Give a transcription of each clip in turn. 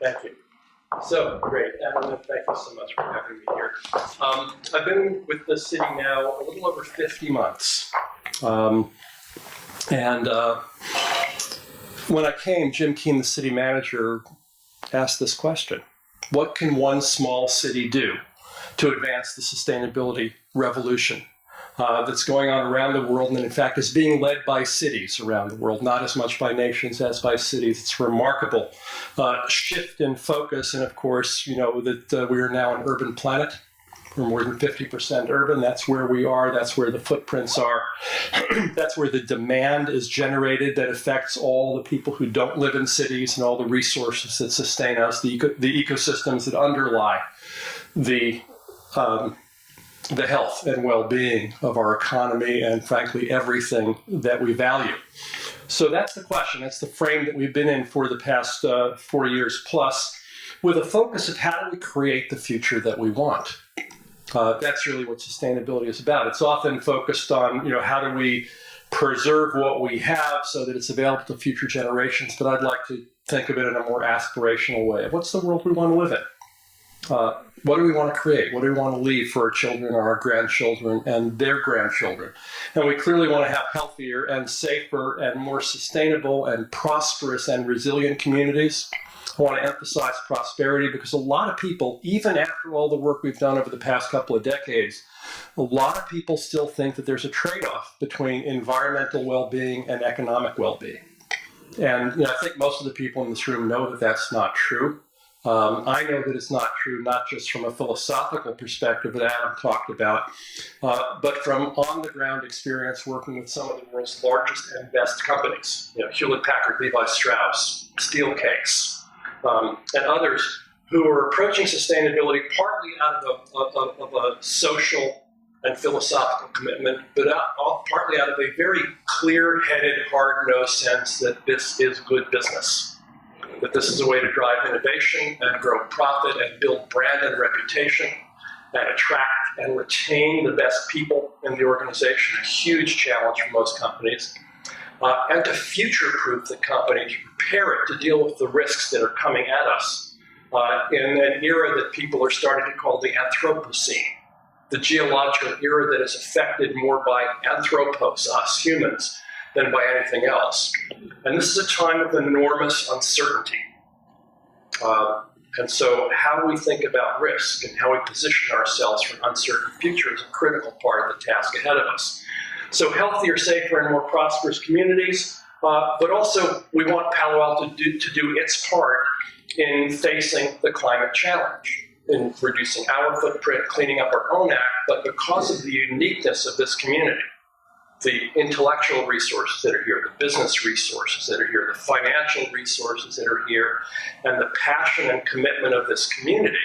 Thank you. So, great. Evelyn, thank you so much for having me here. I've been with the city now a little over 50 months. When I came, Jim Keene, the city manager, asked this question. What can one small city do to advance the sustainability revolution that's going on around the world, and in fact is being led by cities around the world, not as much by nations as by cities. It's a remarkable shift in focus, and of course, you know that we are now an urban planet. We're more than 50% urban. That's where we are. That's where the footprints are. That's where the demand is generated that affects all the people who don't live in cities and all the resources that sustain us, the ecosystems that underlie the health and well-being of our economy and, frankly, everything that we value. So that's the question. That's the frame that we've been in for the past 4 years plus, with a focus of how do we create the future that we want. That's really what sustainability is about. It's often focused on, you know, how do we preserve what we have so that it's available to future generations, but I'd like to think of it in a more aspirational way. What's the world we want to live in? What do we want to create? What do we want to leave for our children or our grandchildren and their grandchildren? And we clearly want to have healthier and safer and more sustainable and prosperous and resilient communities. I want to emphasize prosperity because a lot of people, even after all the work we've done over the past couple of decades, a lot of people still think that there's a trade-off between environmental well-being and economic well-being. And you know, I think most of the people in this room know that that's not true. I know that it's not true, not just from a philosophical perspective that Adam talked about, but from on-the-ground experience working with some of the world's largest and best companies, you know, Hewlett-Packard, Levi Strauss, Steelcase, and others who are approaching sustainability partly out of a social and philosophical commitment, but partly out of a very clear-headed, hard-nosed sense that this is good business. That this is a way to drive innovation and grow profit and build brand and reputation and attract and retain the best people in the organization, a huge challenge for most companies, and to future-proof the company, to prepare it to deal with the risks that are coming at us in an era that people are starting to call the Anthropocene, the geological era that is affected more by anthropos, us humans, than by anything else. And this is a time of enormous uncertainty. And so how we think about risk and how we position ourselves for an uncertain future is a critical part of the task ahead of us. So healthier, safer, and more prosperous communities, but also we want Palo Alto to do its part in facing the climate challenge, in reducing our footprint, cleaning up our own act, but because of the uniqueness of this community, the intellectual resources that are here, the business resources that are here, the financial resources that are here, and the passion and commitment of this community,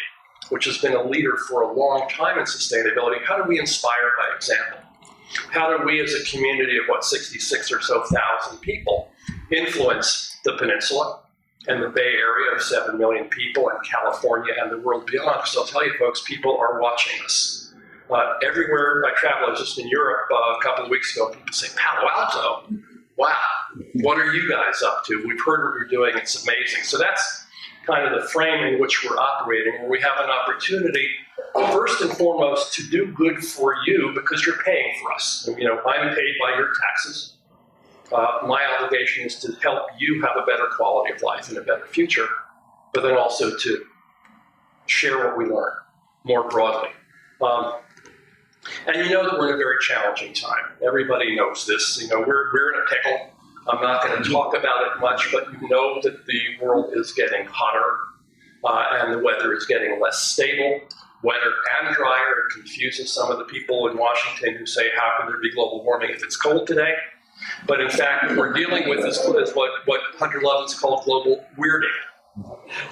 which has been a leader for a long time in sustainability, how do we inspire by example? How do we as a community of, 66 or so thousand people influence the peninsula and the Bay Area of 7 million people and California and the world beyond? Because I'll tell you folks, people are watching us. Everywhere I travel, I was just in Europe a couple of weeks ago, people say, Palo Alto? Wow, what are you guys up to? We've heard what you're doing, it's amazing. So that's kind of the frame in which we're operating, where we have an opportunity, first and foremost, to do good for you because you're paying for us. And, you know, I'm paid by your taxes. My obligation is to help you have a better quality of life and a better future, but then also to share what we learn more broadly. And you know that we're in a very challenging time. Everybody knows this. You know, we're in a pickle. I'm not going to talk about it much, but you know that the world is getting hotter and the weather is getting less stable, wetter and drier. It confuses some of the people in Washington who say, how can there be global warming if it's cold today? But in fact, what we're dealing with is what Hunter Lovins called global weirding.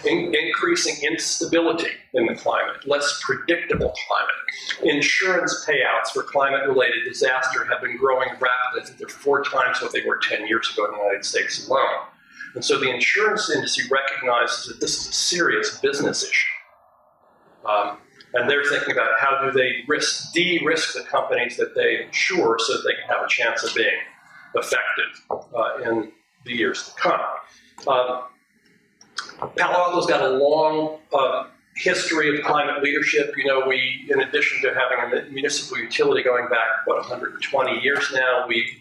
Increasing instability in the climate, less predictable climate. Insurance payouts for climate-related disaster have been growing rapidly. I think they're 4 times what they were 10 years ago in the United States alone. And so the insurance industry recognizes that this is a serious business issue. And they're thinking about how do they de-risk the companies that they insure so that they can have a chance of being effective in the years to come. Palo Alto's got a long history of climate leadership. You know, we, in addition to having a municipal utility going back, what, 120 years now, we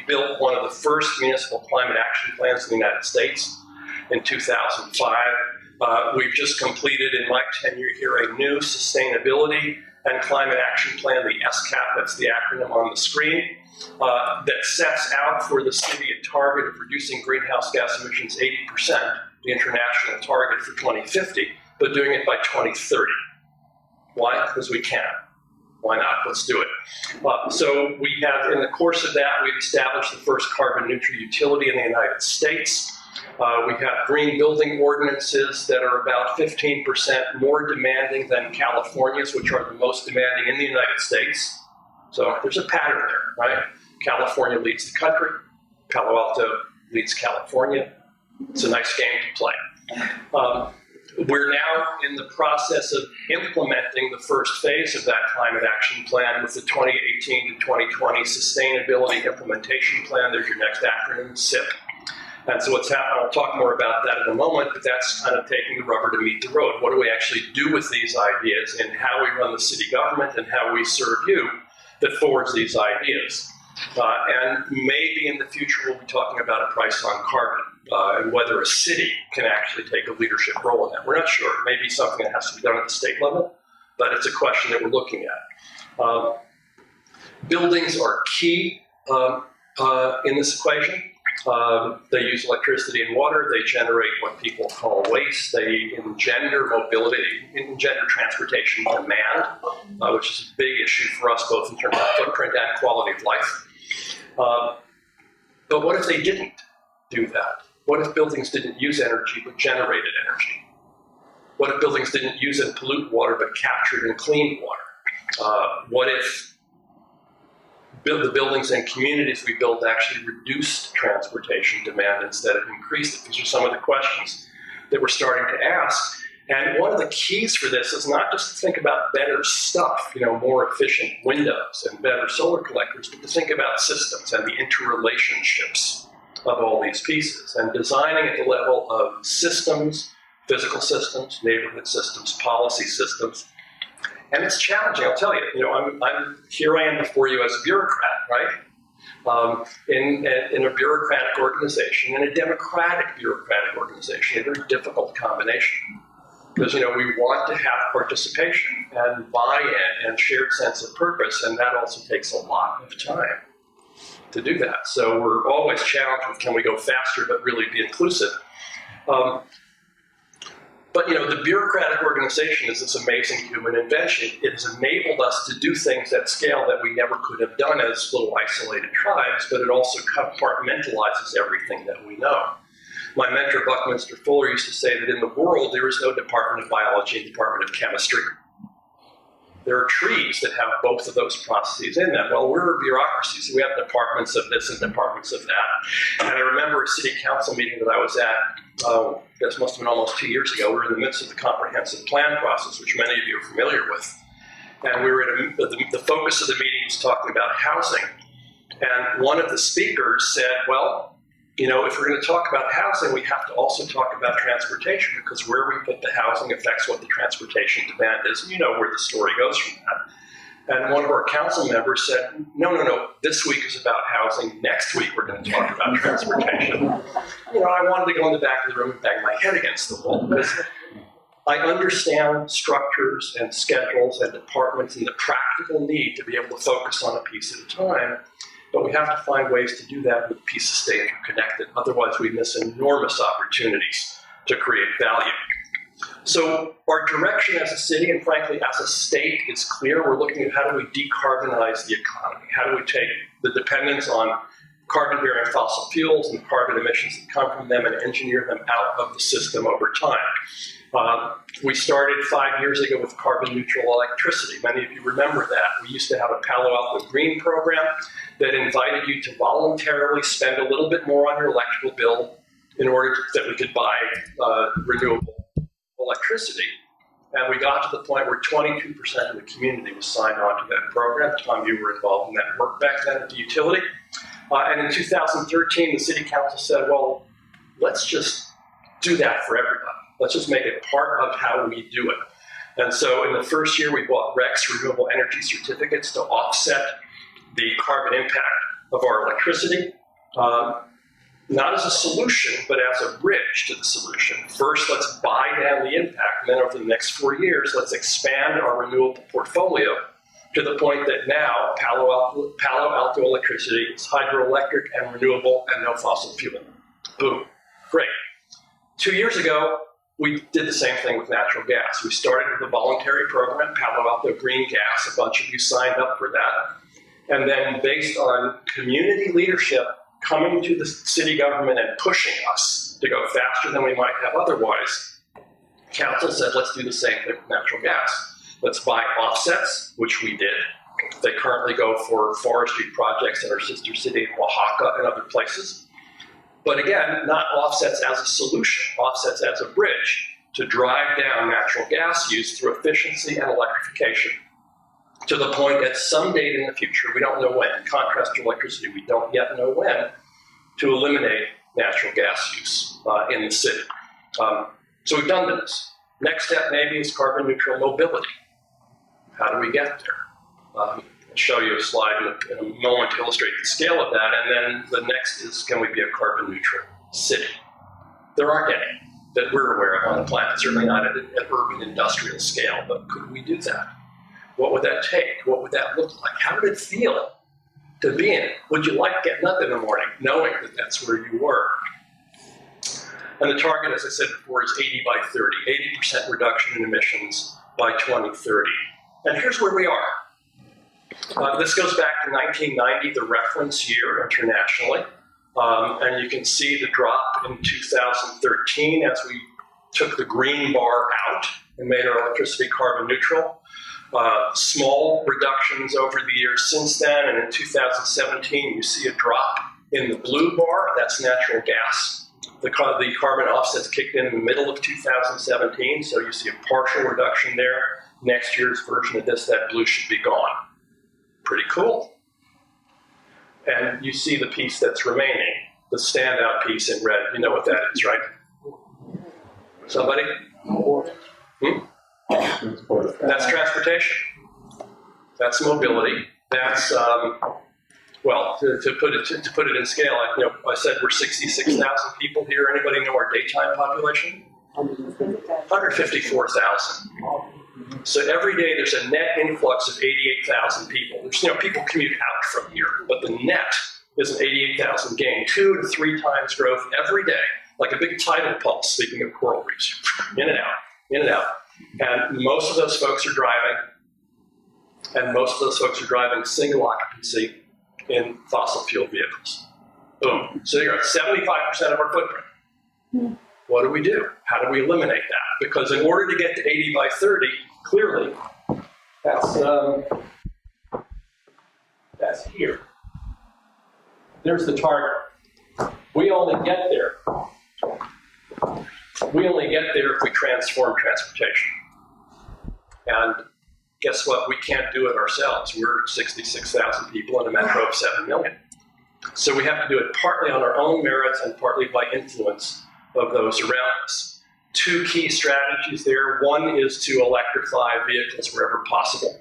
built one of the first municipal climate action plans in the United States in 2005. We've just completed, in my tenure here, a new sustainability and climate action plan, the SCAP, that's the acronym on the screen, that sets out for the city a target of reducing greenhouse gas emissions 80%, the international target for 2050, but doing it by 2030. Why? Because we can. Why not? Let's do it. So we have, in the course of that, we've established the first carbon neutral utility in the United States. We have green building ordinances that are about 15% more demanding than California's, which are the most demanding in the United States. So there's a pattern there, right? California leads the country. Palo Alto leads California. It's a nice game to play. We're now in the process of implementing the first phase of that climate action plan with the 2018 to 2020 Sustainability Implementation Plan. There's your next acronym, SIP. And so what's happening, I'll talk more about that in a moment, but that's kind of taking the rubber to meet the road. What do we actually do with these ideas and how we run the city government and how we serve you that forwards these ideas? And maybe in the future we'll be talking about a price on carbon and whether a city can actually take a leadership role in that. We're not sure. It may be something that has to be done at the state level, but it's a question that we're looking at. Buildings are key in this equation. They use electricity and water. They generate what people call waste. They engender mobility, engender transportation demand, which is a big issue for us both in terms of footprint and quality of life. But what if they didn't do that? What if buildings didn't use energy but generated energy? What if buildings didn't use and pollute water but captured and cleaned water? What if the buildings and communities we built actually reduced transportation demand instead of increased it? These are some of the questions that we're starting to ask. And one of the keys for this is not just to think about better stuff, you know, more efficient windows and better solar collectors, but to think about systems and the interrelationships of all these pieces and designing at the level of systems, physical systems, neighborhood systems, policy systems. And it's challenging, I'll tell you. You know, I'm here I am before you as a bureaucrat, right? In a bureaucratic organization, in a democratic bureaucratic organization, a very difficult combination. Because, you know, we want to have participation and buy-in and shared sense of purpose, and that also takes a lot of time to do that. So we're always challenged with, can we go faster but really be inclusive? But, you know, the bureaucratic organization is this amazing human invention. It has enabled us to do things at scale that we never could have done as little isolated tribes, but it also compartmentalizes everything that we know. My mentor, Buckminster Fuller, used to say that in the world, there is no Department of Biology and Department of Chemistry. There are trees that have both of those processes in them. Well, we're a bureaucracy, so we have departments of this and departments of that. And I remember a city council meeting that I was at, this must have been almost 2 years ago. We were in the midst of the comprehensive plan process, which many of you are familiar with. And we were at the focus of the meeting was talking about housing. And one of the speakers said, well, you know, if we're going to talk about housing, we have to also talk about transportation, because where we put the housing affects what the transportation demand is. And you know where the story goes from that. And one of our council members said, no, this week is about housing. Next week we're going to talk about transportation. You know, I wanted to go in the back of the room and bang my head against the wall, because I understand structures and schedules and departments and the practical need to be able to focus on a piece at a time. But we have to find ways to do that with a piece of state connected. Otherwise, we miss enormous opportunities to create value. So our direction as a city, and frankly as a state, is clear. We're looking at how do we decarbonize the economy? How do we take the dependence on carbon-bearing fossil fuels and the carbon emissions that come from them and engineer them out of the system over time? We started 5 years ago with carbon neutral electricity. Many of you remember that. We used to have a Palo Alto Green program that invited you to voluntarily spend a little bit more on your electrical bill in order that we could buy renewable electricity. And we got to the point where 22% of the community was signed on to that program. Tom, you were involved in that work back then at the utility. And in 2013, the city council said, well, let's just do that for everybody. Let's just make it part of how we do it. And so in the first year, we bought RECs, renewable energy certificates, to offset the carbon impact of our electricity, not as a solution, but as a bridge to the solution. First, let's buy down the impact, and then over the next 4 years, let's expand our renewable portfolio to the point that now Palo Alto electricity is hydroelectric and renewable and no fossil fuel. Boom. Great. 2 years ago, we did the same thing with natural gas. We started with a voluntary program, Palo Alto Green Gas. A bunch of you signed up for that. And then based on community leadership coming to the city government and pushing us to go faster than we might have otherwise, council said, let's do the same thing with natural gas. Let's buy offsets, which we did. They currently go for forestry projects in our sister city in Oaxaca and other places. But again, not offsets as a solution, offsets as a bridge to drive down natural gas use through efficiency and electrification to the point at some date in the future, we don't know when, in contrast to electricity, we don't yet know when, to eliminate natural gas use in the city. So we've done this. Next step maybe is carbon neutral mobility. How do we get there? I'll show you a slide in a moment to illustrate the scale of that, and then the next is, can we be a carbon neutral city? There aren't any that we're aware of on the planet, certainly not at an urban industrial scale, but could we do that? What would that take? What would that look like? How would it feel to be in it? Would you like getting up in the morning knowing that that's where you were? And the target, as I said before, is 80 by 30, 80% reduction in emissions by 2030. And here's where we are. This goes back to 1990, the reference year internationally. And you can see the drop in 2013 as we took the green bar out and made our electricity carbon neutral. Small reductions over the years since then, and in 2017 you see a drop in the blue bar. That's natural gas. The carbon offsets kicked in the middle of 2017, so you see a partial reduction there. Next year's version of this, that blue should be gone. Pretty cool. And you see the piece that's remaining, the standout piece in red. You know what that is, right? Somebody? That's transportation. That's mobility. That's well, to put it in scale. I said we're 66,000 people here. Anybody know our daytime population? 154,000. So every day there's a net influx of 88,000 people. There's people commute out from here, but the net is an 88,000 gain, 2 to 3 times growth every day, like a big tidal pulse. Speaking of coral reefs, in and out, in and out. And most of those folks are driving, single occupancy in fossil fuel vehicles. Boom. So you're at 75% of our footprint. What do? How do we eliminate that? Because in order to get to 80 by 30, clearly, that's here. There's the target. We only get there if we transform transportation. And guess what? We can't do it ourselves. We're 66,000 people in a metro of 7 million. So we have to do it partly on our own merits and partly by influence of those around us. 2 key strategies there. One is to electrify vehicles wherever possible.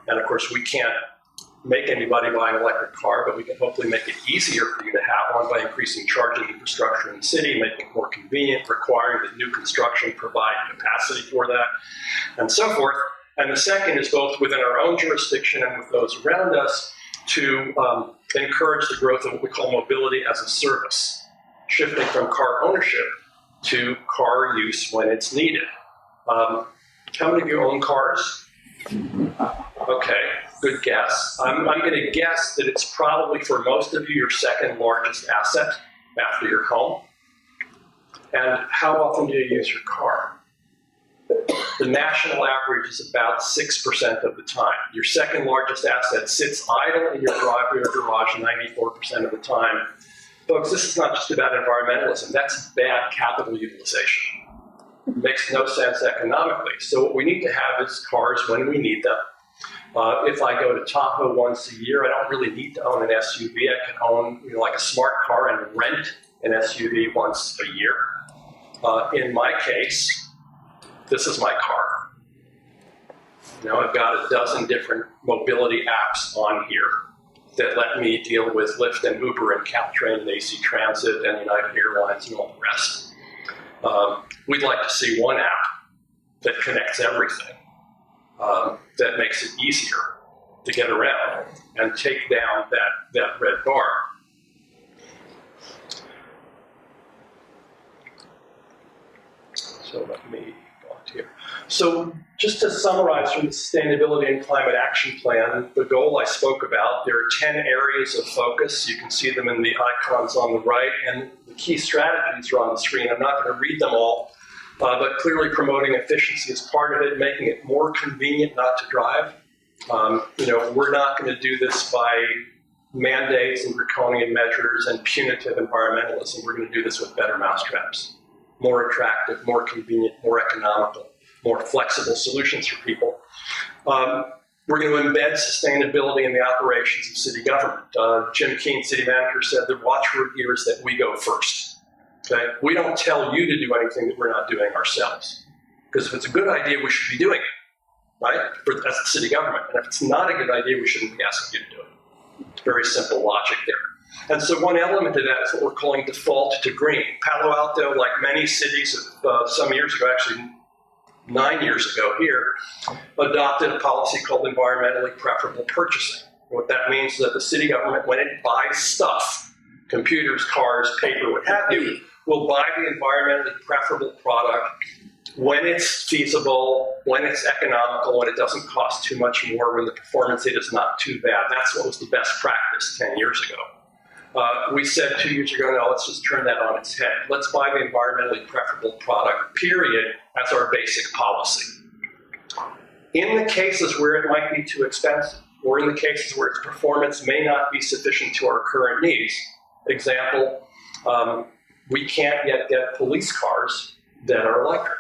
And of course, we can't make anybody buy an electric car, but we can hopefully make it easier for you to have one by increasing charging infrastructure in the city, making it more convenient, requiring that new construction provide capacity for that, and so forth. And the second is both within our own jurisdiction and with those around us to encourage the growth of what we call mobility as a service, shifting from car ownership to car use when it's needed. How many of you own cars? Okay, good guess. I'm going to guess that it's probably, for most of you, your second largest asset after your home. And how often do you use your car? The national average is about 6% of the time. Your second largest asset sits idle in your driveway or garage 94% of the time. Folks, this is not just about environmentalism. That's bad capital utilization. It makes no sense economically. So what we need to have is cars when we need them. If I go to Tahoe once a year, I don't really need to own an SUV. I can own like a smart car and rent an SUV once a year. In my case, this is my car. I've got a dozen different mobility apps on here that let me deal with Lyft and Uber and Caltrain and AC Transit and United Airlines and all the rest. We'd like to see one app that connects everything, that makes it easier to get around and take down that red bar. So let me go on to here. So just to summarize from the Sustainability and Climate Action Plan, the goal I spoke about, there are 10 areas of focus. You can see them in the icons on the right, and the key strategies are on the screen. I'm not going to read them all, but clearly promoting efficiency is part of it, making it more convenient not to drive. We're not going to do this by mandates and draconian measures and punitive environmentalism. We're going to do this with better mousetraps. More attractive, more convenient, more economical, more flexible solutions for people. We're going to embed sustainability in the operations of city government. Jim Keene, city manager, said the watchword here is that we go first. Okay? We don't tell you to do anything that we're not doing ourselves. Because if it's a good idea, we should be doing it, right? As the city government. And if it's not a good idea, we shouldn't be asking you to do it. It's very simple logic there. And so one element of that is what we're calling default to green. Palo Alto, like many cities some years ago, actually 9 years ago here, adopted a policy called environmentally preferable purchasing. What that means is that the city government, when it buys stuff, computers, cars, paper, what have you, will buy the environmentally preferable product when it's feasible, when it's economical, when it doesn't cost too much more, when the performance aid is not too bad. That's what was the best practice 10 years ago. We said 2 years ago, no, let's just turn that on its head. Let's buy the environmentally preferable product, period, as our basic policy. In the cases where it might be too expensive, or in the cases where its performance may not be sufficient to our current needs, example, we can't yet get police cars that are electric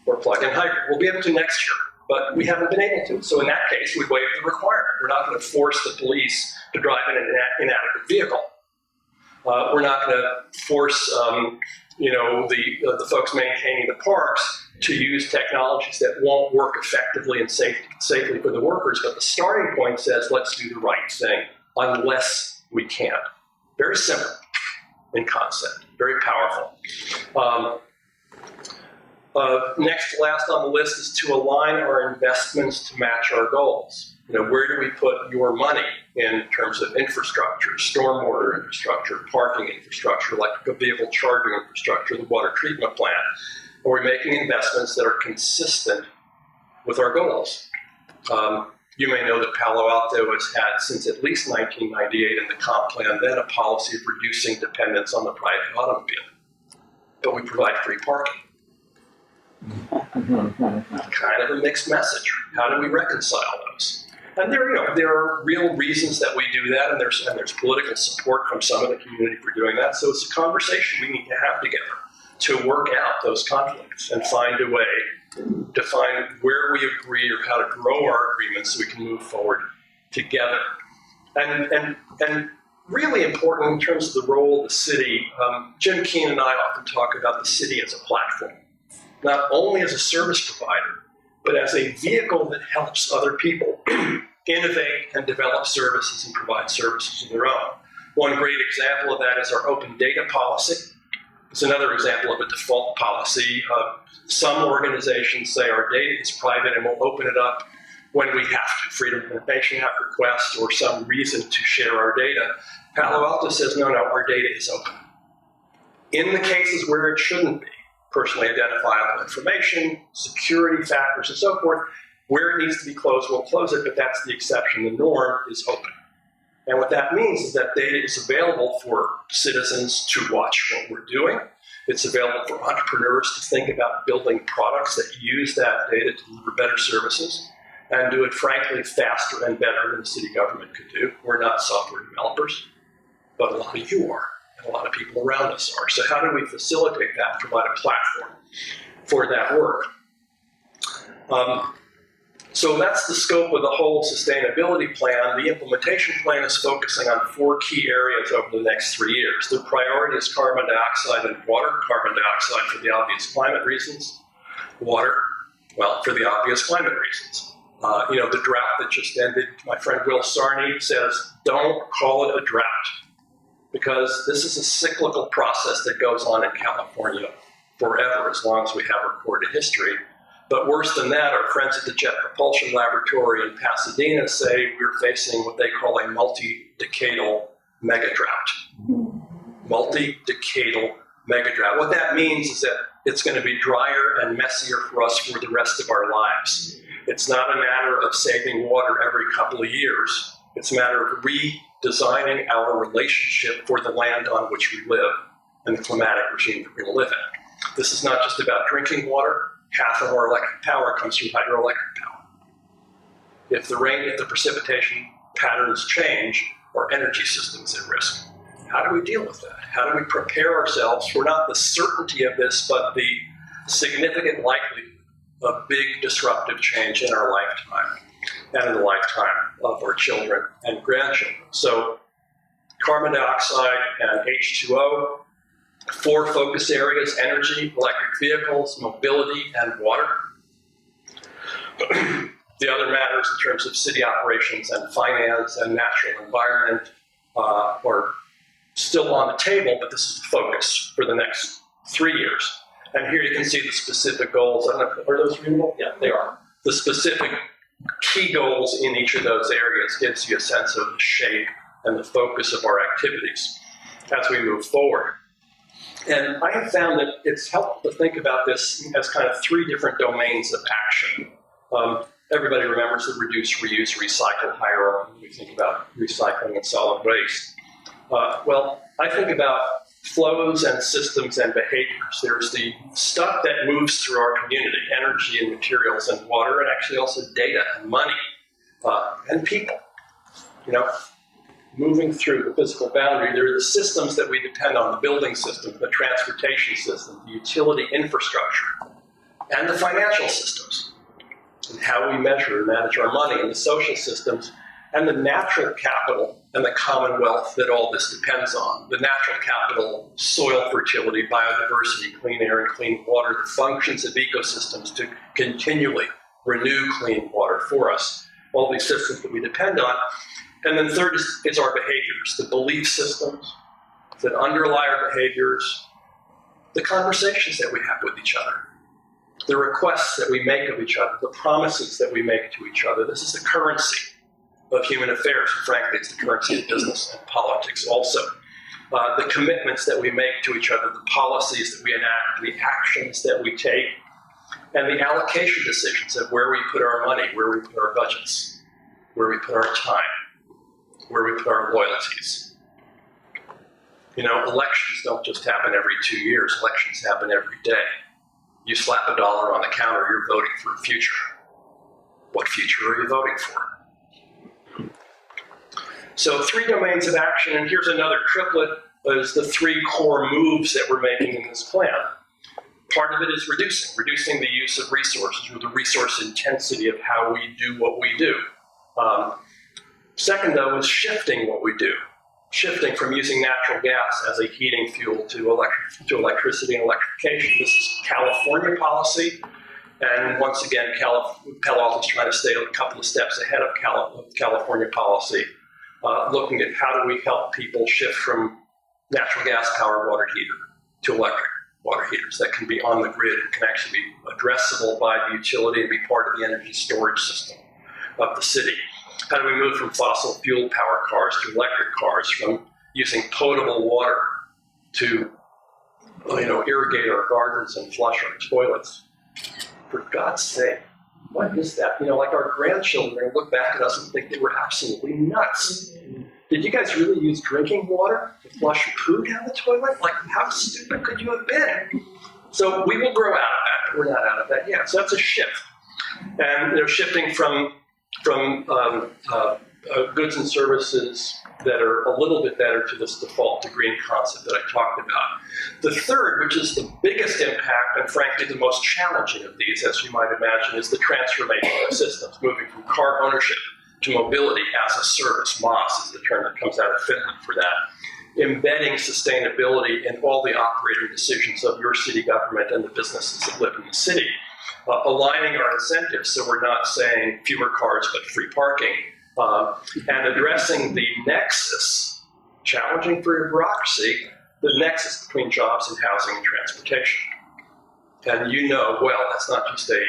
or plug-in hybrid. We'll be able to next year, but we haven't been able to. So in that case, we waive the requirement. We're not going to force the police to drive in an inadequate vehicle. We're not going to force, the folks maintaining the parks to use technologies that won't work effectively and safely for the workers. But the starting point says, let's do the right thing, unless we can. Very simple in concept, very powerful. Next to last on the list is to align our investments to match our goals. Where do we put your money in terms of infrastructure, stormwater infrastructure, parking infrastructure, electric vehicle charging infrastructure, the water treatment plant? Are we making investments that are consistent with our goals? You may know that Palo Alto has had, since at least 1998 in the comp plan, then a policy of reducing dependence on the private automobile. But we provide free parking. Kind of a mixed message. How do we reconcile those? And there are real reasons that we do that, and there's political support from some of the community for doing that. So it's a conversation we need to have together to work out those conflicts and find a way to find where we agree or how to grow our agreements so we can move forward together. And really important in terms of the role of the city, Jim Keene and I often talk about the city as a platform, not only as a service provider, but as a vehicle that helps other people innovate and develop services and provide services of their own. One great example of that is our open data policy. It's another example of a default policy. Some organizations say our data is private and we'll open it up when we have to, Freedom of Information Act request or some reason to share our data. Palo Alto says, no, our data is open. In the cases where it shouldn't be, personally identifiable information, security factors, and so forth, where it needs to be closed, we'll close it, but that's the exception. The norm is open. And what that means is that data is available for citizens to watch what we're doing. It's available for entrepreneurs to think about building products that use that data to deliver better services and do it, frankly, faster and better than the city government could do. We're not software developers, but a lot of you are, and a lot of people around us are. So how do we facilitate that, provide a platform for that work? So that's the scope of the whole sustainability plan. The implementation plan is focusing on 4 key areas over the next 3 years. The priority is carbon dioxide and water. Carbon dioxide for the obvious climate reasons. Water, well, for the obvious climate reasons. The drought that just ended, my friend Will Sarney says, don't call it a drought, because this is a cyclical process that goes on in California forever, as long as we have recorded history. But worse than that, our friends at the Jet Propulsion Laboratory in Pasadena say we're facing what they call a multi-decadal megadrought. Multi-decadal megadrought. What that means is that it's going to be drier and messier for us for the rest of our lives. It's not a matter of saving water every couple of years. It's a matter of redesigning our relationship for the land on which we live and the climatic regime that we're going to live in. This is not just about drinking water. Half of our electric power comes from hydroelectric power. If the precipitation patterns change, our energy system is at risk. How do we deal with that? How do we prepare ourselves for not the certainty of this, but the significant likelihood of big disruptive change in our lifetime and in the lifetime of our children and grandchildren? So carbon dioxide and H2O, 4 focus areas: energy, electric vehicles, mobility, and water. The other matters in terms of city operations and finance and natural environment are still on the table, but this is the focus for the next 3 years. And here you can see the specific goals. I don't know, are those readable? Yeah, they are. The specific key goals in each of those areas gives you a sense of the shape and the focus of our activities as we move forward. And I have found that it's helpful to think about this as kind of 3 different domains of action. Everybody remembers the reduce, reuse, recycle hierarchy when we think about recycling and solid waste. Well, I think about flows and systems and behaviors. There's the stuff that moves through our community: energy and materials and water, and actually also data and money and people. Moving through the physical boundary, there are the systems that we depend on: the building system, the transportation system, the utility infrastructure, and the financial systems, and how we measure and manage our money, and the social systems, and the natural capital and the commonwealth that all this depends on. The natural capital: soil fertility, biodiversity, clean air and clean water, the functions of ecosystems to continually renew clean water for us, all these systems that we depend on. And then third is our behaviors, the belief systems that underlie our behaviors, the conversations that we have with each other, the requests that we make of each other, the promises that we make to each other. This is the currency of human affairs. Frankly, it's the currency of business and politics also. The commitments that we make to each other, the policies that we enact, the actions that we take, and the allocation decisions of where we put our money, where we put our budgets, where we put our time, where we put our loyalties. Elections don't just happen every 2 years. Elections happen every day. You slap a dollar on the counter, you're voting for a future. What future are you voting for? So 3 domains of action, and here's another triplet. Is the 3 core moves that we're making in this plan. Part of it is reducing the use of resources, or the resource intensity of how we do what we do. Second, though, is shifting what we do. Shifting from using natural gas as a heating fuel to electricity and electrification. This is California policy. And once again, Palo Alto is trying to stay a couple of steps ahead of California policy, looking at how do we help people shift from natural gas-powered water heater to electric water heaters that can be on the grid and can actually be addressable by the utility and be part of the energy storage system of the city. How do we move from fossil fuel powered cars to electric cars, from using potable water to irrigate our gardens and flush our toilets? For God's sake, what is that? Like our grandchildren are going to look back at us and think they were absolutely nuts. Did you guys really use drinking water to flush food down the toilet? Like, how stupid could you have been? So we will grow out of that, but we're not out of that yet. So that's a shift. And shifting from goods and services that are a little bit better to this default to green concept that I talked about. The third, which is the biggest impact and frankly the most challenging of these, as you might imagine, is the transformation of systems, moving from car ownership to mobility as a service. MOS is the term that comes out of Finland for that. Embedding sustainability in all the operating decisions of your city government and the businesses that live in the city. Aligning our incentives so we're not saying fewer cars but free parking, and addressing the nexus, challenging for bureaucracy, the nexus between jobs and housing and transportation. And you know, well, that's not just a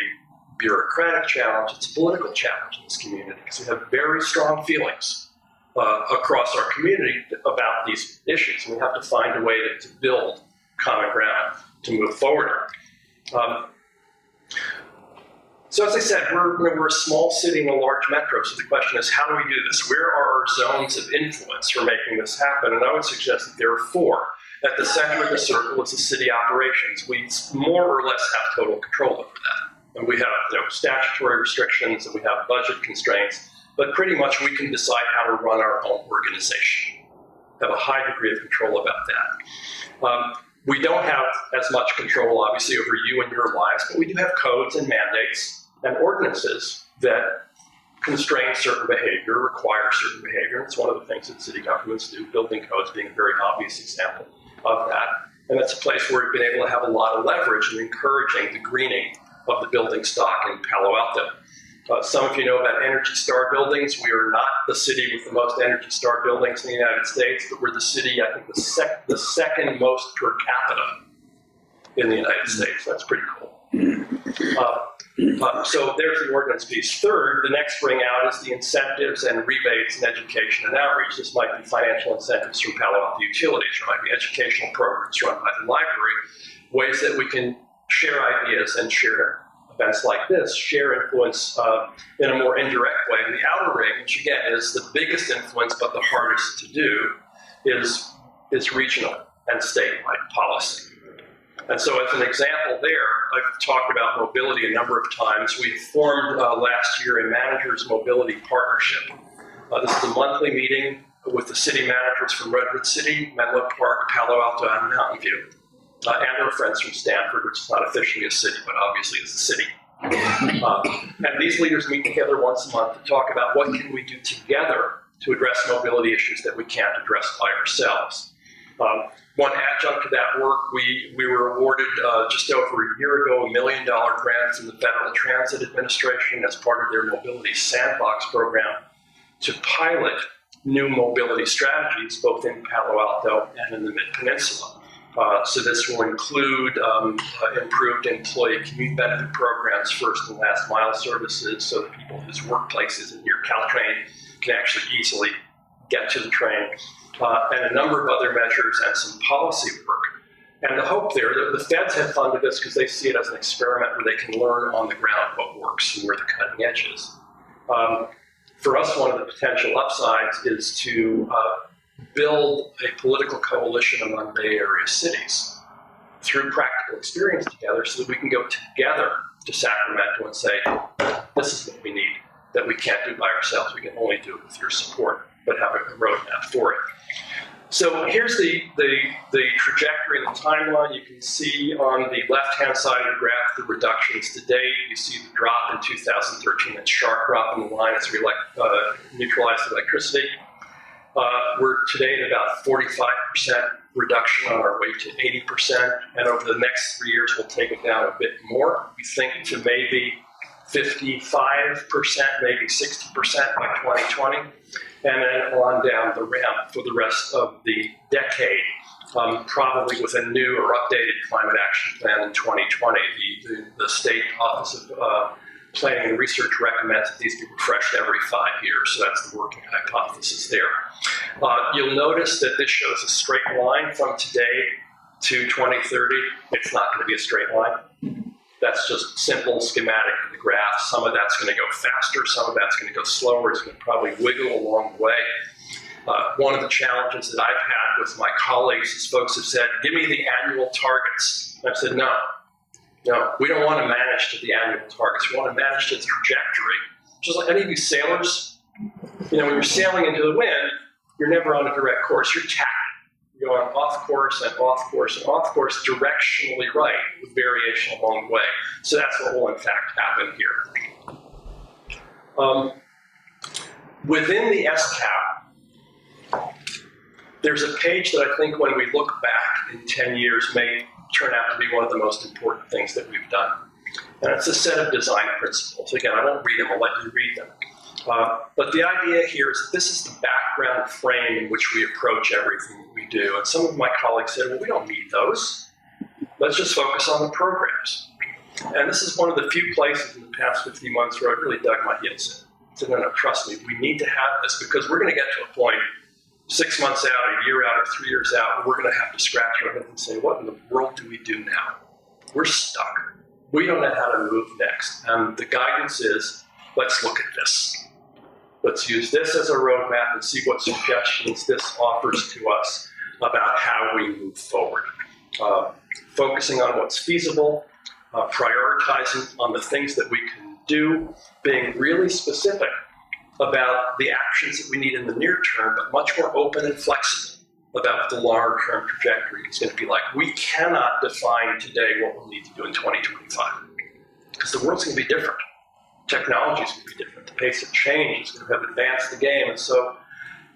bureaucratic challenge, it's a political challenge in this community because we have very strong feelings across our community about these issues. And we have to find a way to build common ground to move forward. So as I said, we're a small city in a large metro, so the question is, how do we do this? Where are our zones of influence for making this happen? And I would suggest that there are four. At the center of the circle is the city operations. We more or less have total control over that. And we have statutory restrictions and we have budget constraints, but pretty much we can decide how to run our own organization. Have a high degree of control about that. We don't have as much control, obviously, over you and your lives, but we do have codes and mandates and ordinances that constrain certain behavior, require certain behavior. And it's one of the things that city governments do, building codes being a very obvious example of that. And it's a place where we've been able to have a lot of leverage in encouraging the greening of the building stock in Palo Alto. Some of you know about Energy Star buildings. We are not the city with the most Energy Star buildings in the United States, but we're the city, I think, the second most per capita in the United States. That's pretty cool. So there's the ordinance piece. Third, the next ring out is the incentives and rebates in education and outreach. This might be financial incentives from Palo Alto Utilities, or it might be educational programs run by the library, ways that we can share ideas and share events like this, share influence in a more indirect way. And the outer ring, which again is the biggest influence but the hardest to do, is regional and statewide policy. And so as an example there, I've talked about mobility a number of times. We formed last year a managers mobility partnership. This is a monthly meeting with the city managers from Redwood City, Menlo Park, Palo Alto, and Mountain View. And our friends from Stanford, which is not officially a city, but obviously is a city. And these leaders meet together once a month to talk about what can we do together to address mobility issues that we can't address by ourselves. One adjunct to that work, we were awarded just over a year ago $1 million grant from the Federal Transit Administration as part of their Mobility Sandbox program to pilot new mobility strategies both in Palo Alto and in the Mid-Peninsula. So this will include improved employee commute benefit programs, first and last mile services, so that people whose workplace isn't near Caltrain can actually easily get to the train, and a number of other measures and some policy work. And the hope there, the feds have funded this because they see it as an experiment where they can learn on the ground what works and where the cutting edge is. For us, one of the potential upsides is to build a political coalition among Bay Area cities through practical experience together so that we can go together to Sacramento and say, this is what we need, that we can't do by ourselves. We can only do it with your support, but have a roadmap for it. So here's the trajectory and the timeline. You can see on the left-hand side of the graph the reductions to date. You see the drop in 2013, that sharp drop in the line as we neutralize electricity. We're today at about 45% reduction on our way to 80%, and over the next 3 years we'll take it down a bit more. We think to maybe 55%, maybe 60% by 2020, and then on down the ramp for the rest of the decade, probably with a new or updated climate action plan in 2020. The State Office of Planning and Research recommends that these be refreshed every 5 years, so that's the working hypothesis there. You'll notice that this shows a straight line from today to 2030. It's not going to be a straight line. That's just simple schematic of the graph. Some of that's going to go faster, some of that's going to go slower. It's going to probably wiggle along the way. One of the challenges that I've had with my colleagues is folks have said, give me the annual targets. And I've said, no, we don't want to manage to the annual targets. We want to manage to the trajectory. Just like any of you sailors, When you're sailing into the wind, you're never on a direct course. You're tacking. You're going off course and off course and off course, directionally right, with variation along the way. So that's what will in fact happen here. Within the SCAP, there's a page that I think when we look back in 10 years may turn out to be one of the most important things that we've done. And it's a set of design principles. Again, I won't read them, I'll let you read them. But the idea here is that this is the background frame in which we approach everything that we do. And some of my colleagues said, well, we don't need those. Let's just focus on the programs. And this is one of the few places in the past 15 months where I really dug my heels in. I said, no, trust me, we need to have this because we're going to get to a point 6 months out, a year out, or 3 years out, where we're going to have to scratch our heads and say, what in the world do we do now? We're stuck. We don't know how to move next. And the guidance is, let's look at this. Let's use this as a roadmap and see what suggestions this offers to us about how we move forward. Focusing on what's feasible, prioritizing on the things that we can do, being really specific about the actions that we need in the near term, but much more open and flexible about what the longer-term trajectory is going to be like. We cannot define today what we'll need to do in 2025 because the world's going to be different. Technology is going to be different. The pace of change is going to have advanced the game. And so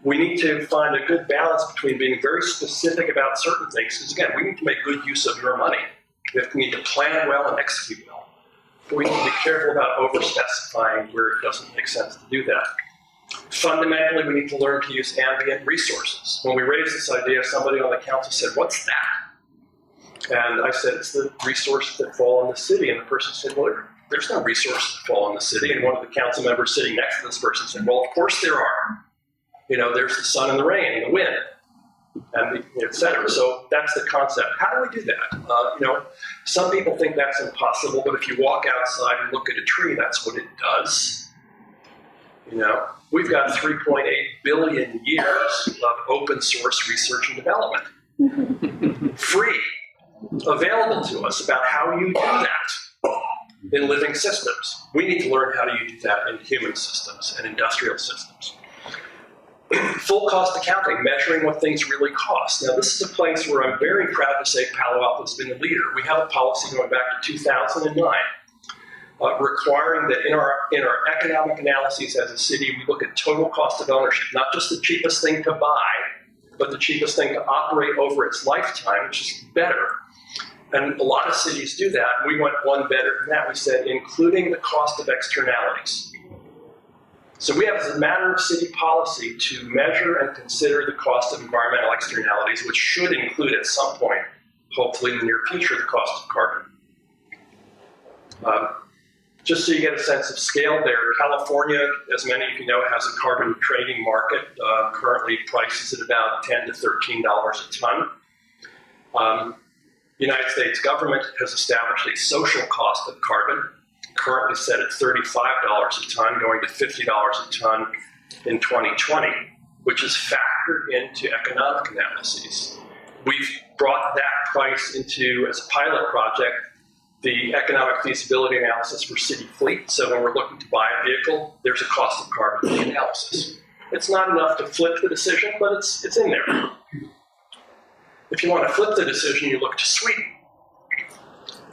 we need to find a good balance between being very specific about certain things. Because again, we need to make good use of your money. We need to plan well and execute well. But we need to be careful about over-specifying where it doesn't make sense to do that. Fundamentally, we need to learn to use ambient resources. When we raised this idea, somebody on the council said, what's that? And I said, it's the resources that fall on the city. And the person said, well, there's no resources that fall on the city. And one of the council members sitting next to this person said, well, of course there are. There's the sun and the rain and the wind, and et cetera. So that's the concept. How do we do that? Some people think that's impossible, but if you walk outside and look at a tree, that's what it does. We've got 3.8 billion years of open source research and development. Free, available to us about how you do that in living systems. We need to learn how you do that in human systems and industrial systems. Full cost accounting, measuring what things really cost. Now, this is a place where I'm very proud to say Palo Alto has been the leader. We have a policy going back to 2009 requiring that in our economic analyses as a city, we look at total cost of ownership, not just the cheapest thing to buy, but the cheapest thing to operate over its lifetime, which is better. And a lot of cities do that. We went one better than that. We said, including the cost of externalities. So we have, as a matter of city policy, to measure and consider the cost of environmental externalities, which should include at some point, hopefully in the near future, the cost of carbon. Just so you get a sense of scale there, California, as many of you know, has a carbon trading market, currently prices at about $10 to $13 a ton. The United States government has established a social cost of carbon, currently set at $35 a ton, going to $50 a ton in 2020, which is factored into economic analyses. We've brought that price into, as a pilot project, the economic feasibility analysis for city fleet. So when we're looking to buy a vehicle, there's a cost of carbon in the analysis. It's not enough to flip the decision, but it's in there. If you want to flip the decision, you look to Sweden,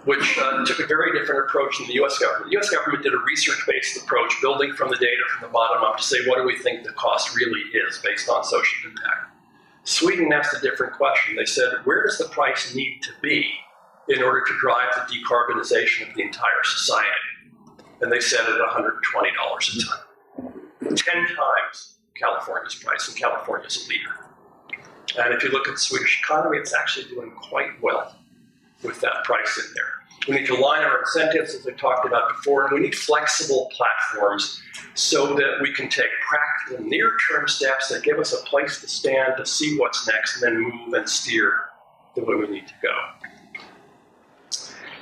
which took a very different approach than the US government. The US government did a research-based approach, building from the data from the bottom up to say, what do we think the cost really is based on social impact? Sweden asked a different question. They said, where does the price need to be in order to drive the decarbonization of the entire society? And they set it at $120 a ton. 10 times California's price, and California's a leader. And if you look at the Swedish economy, it's actually doing quite well with that price in there. We need to align our incentives, as I talked about before, and we need flexible platforms so that we can take practical near-term steps that give us a place to stand to see what's next and then move and steer the way we need to go.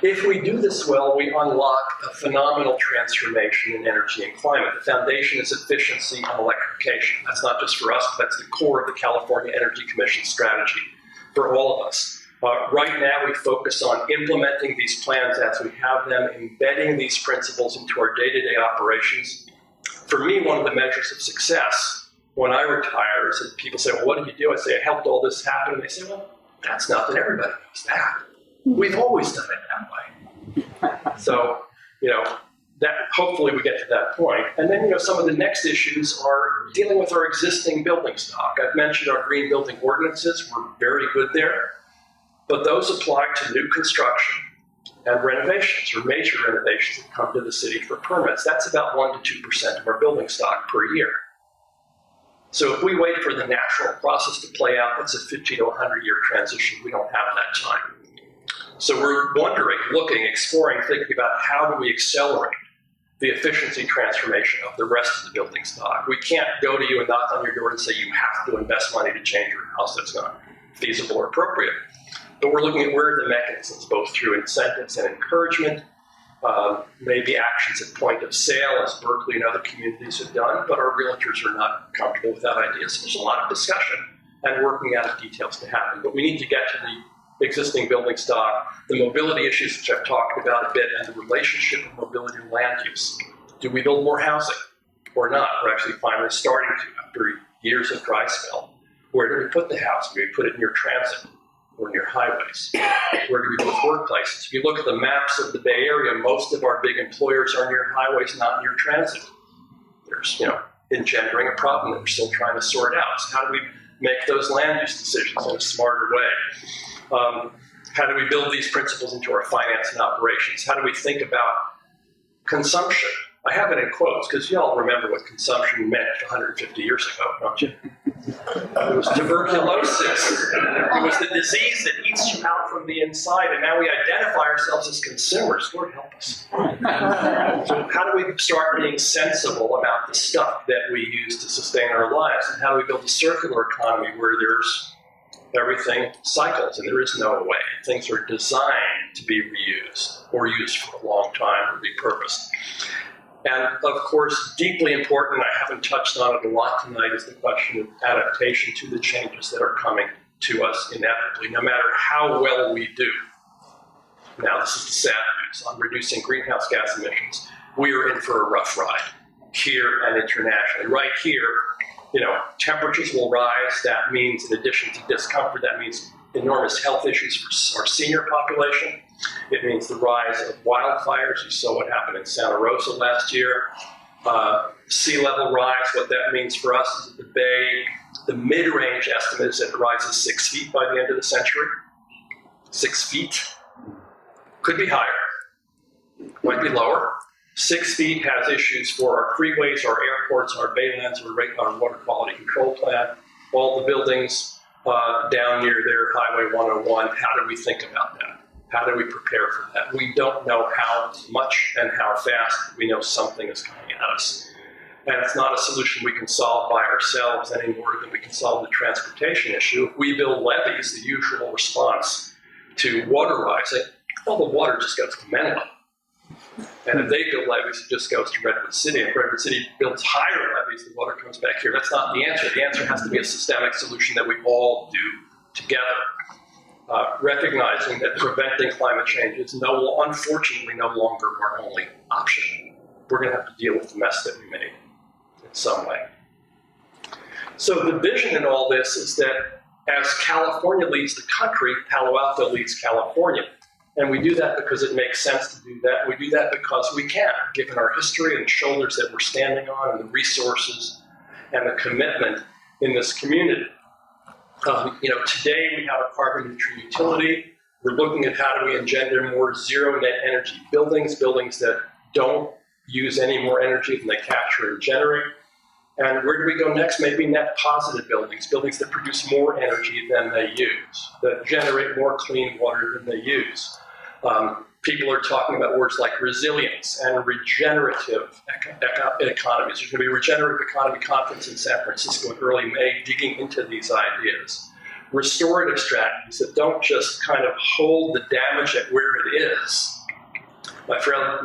If we do this well, we unlock a phenomenal transformation in energy and climate. The foundation is efficiency and electrification. That's not just for us, but that's the core of the California Energy Commission strategy for all of us. Right now, we focus on implementing these plans as we have them, embedding these principles into our day-to-day operations, For me, one of the measures of success when I retire is that people say, well, what did you do? I say, I helped all this happen. And they say, well, that's nothing. Everybody knows that. We've always done it that way. So, that hopefully we get to that point. And then, some of the next issues are dealing with our existing building stock. I've mentioned our green building ordinances. We're very good there. But those apply to new construction and renovations, or major renovations that come to the city for permits. That's about 1% to 2% of our building stock per year. So if we wait for the natural process to play out, that's a 50 to 100-year transition. We don't have that time. So we're wondering, looking, exploring, thinking about how do we accelerate the efficiency transformation of the rest of the building stock. We can't go to you and knock on your door and say you have to invest money to change your house. That's not feasible or appropriate. But we're looking at where are the mechanisms, both through incentives and encouragement, maybe actions at point of sale, as Berkeley and other communities have done, but our realtors are not comfortable with that idea. So there's a lot of discussion and working out the details to happen. But we need to get to the existing building stock, the mobility issues, which I've talked about a bit, and the relationship of mobility and land use. Do we build more housing or not? We're actually finally starting to, after years of dry spell. Where do we put the house? Do we put it near transit or near highways? Where do we put workplaces? If you look at the maps of the Bay Area, most of our big employers are near highways, not near transit. There's, engendering a problem that we're still trying to sort out. So how do we make those land use decisions in a smarter way? How do we build these principles into our finance and operations? How do we think about consumption? I have it in quotes because you all remember what consumption meant 150 years ago, don't you? It was tuberculosis. It was the disease that eats you out from the inside, and now we identify ourselves as consumers. Lord help us. So how do we start being sensible about the stuff that we use to sustain our lives, and how do we build a circular economy where there's everything cycles and there is no way? Things are designed to be reused or used for a long time or repurposed. And of course, deeply important, I haven't touched on it a lot tonight, is the question of adaptation to the changes that are coming to us inevitably, no matter how well we do. Now, this is the sad news on reducing greenhouse gas emissions. We are in for a rough ride here and internationally. Right here, temperatures will rise. That means, in addition to discomfort, that means enormous health issues for our senior population. It means the rise of wildfires. You saw what happened in Santa Rosa last year. Sea level rise, what that means for us is that the Bay, the mid-range estimate is that it rises 6 feet by the end of the century. 6 feet. Could be higher, might be lower. 6 feet has issues for our freeways, our airports, our baylands, our water quality control plant, all the buildings down near their Highway 101. How do we think about that? How do we prepare for that? We don't know how much and how fast. We know something is coming at us. And it's not a solution we can solve by ourselves any more than we can solve the transportation issue. If we build levees, the usual response to water rising, well, the water just goes to Menlo. And if they build levees, it just goes to Redwood City. If Redwood City builds higher levees, the water comes back here. That's not the answer. The answer has to be a systemic solution that we all do together. Recognizing that preventing climate change is unfortunately no longer our only option. We're going to have to deal with the mess that we made in some way. So the vision in all this is that as California leads the country, Palo Alto leads California. And we do that because it makes sense to do that. We do that because we can, given our history and the shoulders that we're standing on and the resources and the commitment in this community. Today we have a carbon neutral utility. We're looking at how do we engender more zero net energy buildings that don't use any more energy than they capture and generate. And where do we go next? Maybe net positive buildings that produce more energy than they use, that generate more clean water than they use. People are talking about words like resilience and regenerative economies. There's going to be a regenerative economy conference in San Francisco in early May, digging into these ideas. Restorative strategies that don't just kind of hold the damage at where it is. My friends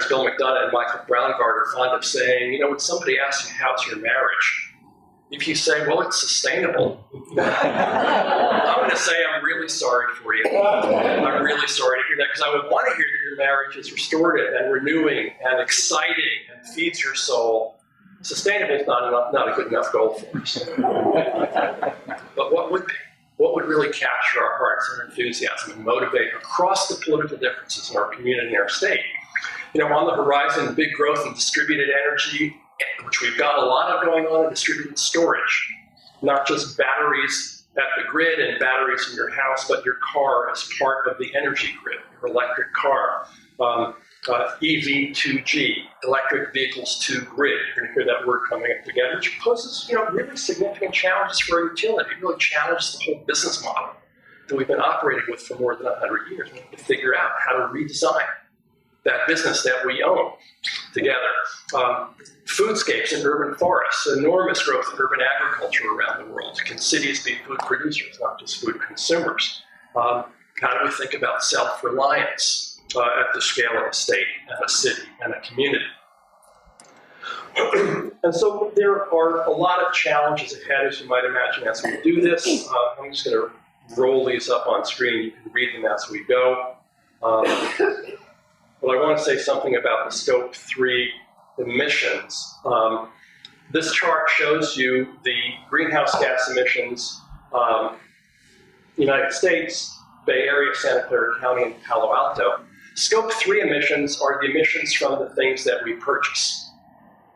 Bill McDonough and Michael Braungart are fond of saying, when somebody asks you, how's your marriage? If you say, well, it's sustainable, I'm going to say, I'm really sorry for you. I'm really sorry to hear that, because I would want to hear that your marriage is restorative and renewing and exciting and feeds your soul. Sustainable is not a good enough goal for us. But what would be? What would really capture our hearts and our enthusiasm and motivate across the political differences in our community and our state? On the horizon, big growth in distributed energy, which we've got a lot of going on in distributed storage, not just batteries at the grid and batteries in your house, but your car as part of the energy grid, your electric car. EV2G, electric vehicles to grid. You're going to hear that word coming up together, which poses, really significant challenges for our utility. It really challenges the whole business model that we've been operating with for more than 100 years. We have to figure out how to redesign that business that we own together. Foodscapes in urban forests, enormous growth in urban agriculture around the world. Can cities be food producers, not just food consumers? How do we think about self-reliance at the scale of a state and a city and a community? And so there are a lot of challenges ahead, as you might imagine, as we do this. I'm just going to roll these up on screen. You can read them as we go. But I want to say something about the Scope 3 emissions. This chart shows you the greenhouse gas emissions, United States, Bay Area, Santa Clara County, and Palo Alto. Scope 3 emissions are the emissions from the things that we purchase.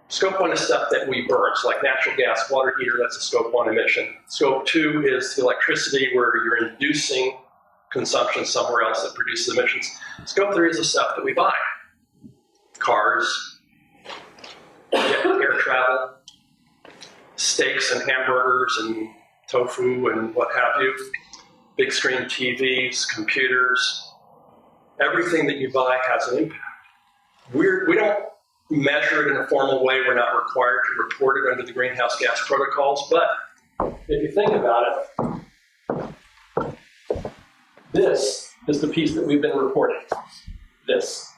Scope 1 is stuff that we burn, so like natural gas, water heater, that's a Scope 1 emission. Scope 2 is the electricity where you're inducing consumption somewhere else that produces emissions. Scope 3 is the stuff that we buy. Cars, air travel, steaks and hamburgers and tofu and what have you, big screen TVs, computers. Everything that you buy has an impact. We don't measure it in a formal way. We're not required to report it under the greenhouse gas protocols, but if you think about it, this is the piece that we've been reporting. This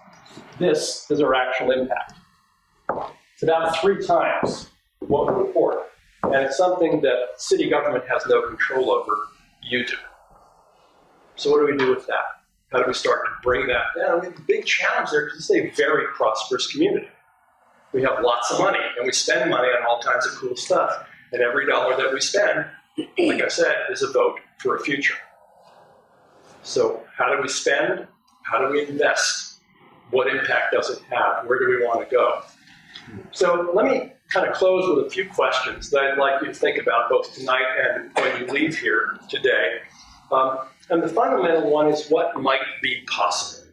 is our actual impact. It's about 3 times what we report, and it's something that city government has no control over. You do. So what do we do with that? How do we start to bring that down? We have a big challenge there because it's a very prosperous community. We have lots of money, and we spend money on all kinds of cool stuff. And every dollar that we spend, like I said, is a vote for a future. So how do we spend? How do we invest? What impact does it have? Where do we want to go? So let me kind of close with a few questions that I'd like you to think about both tonight and when you leave here today. And the fundamental one is what might be possible.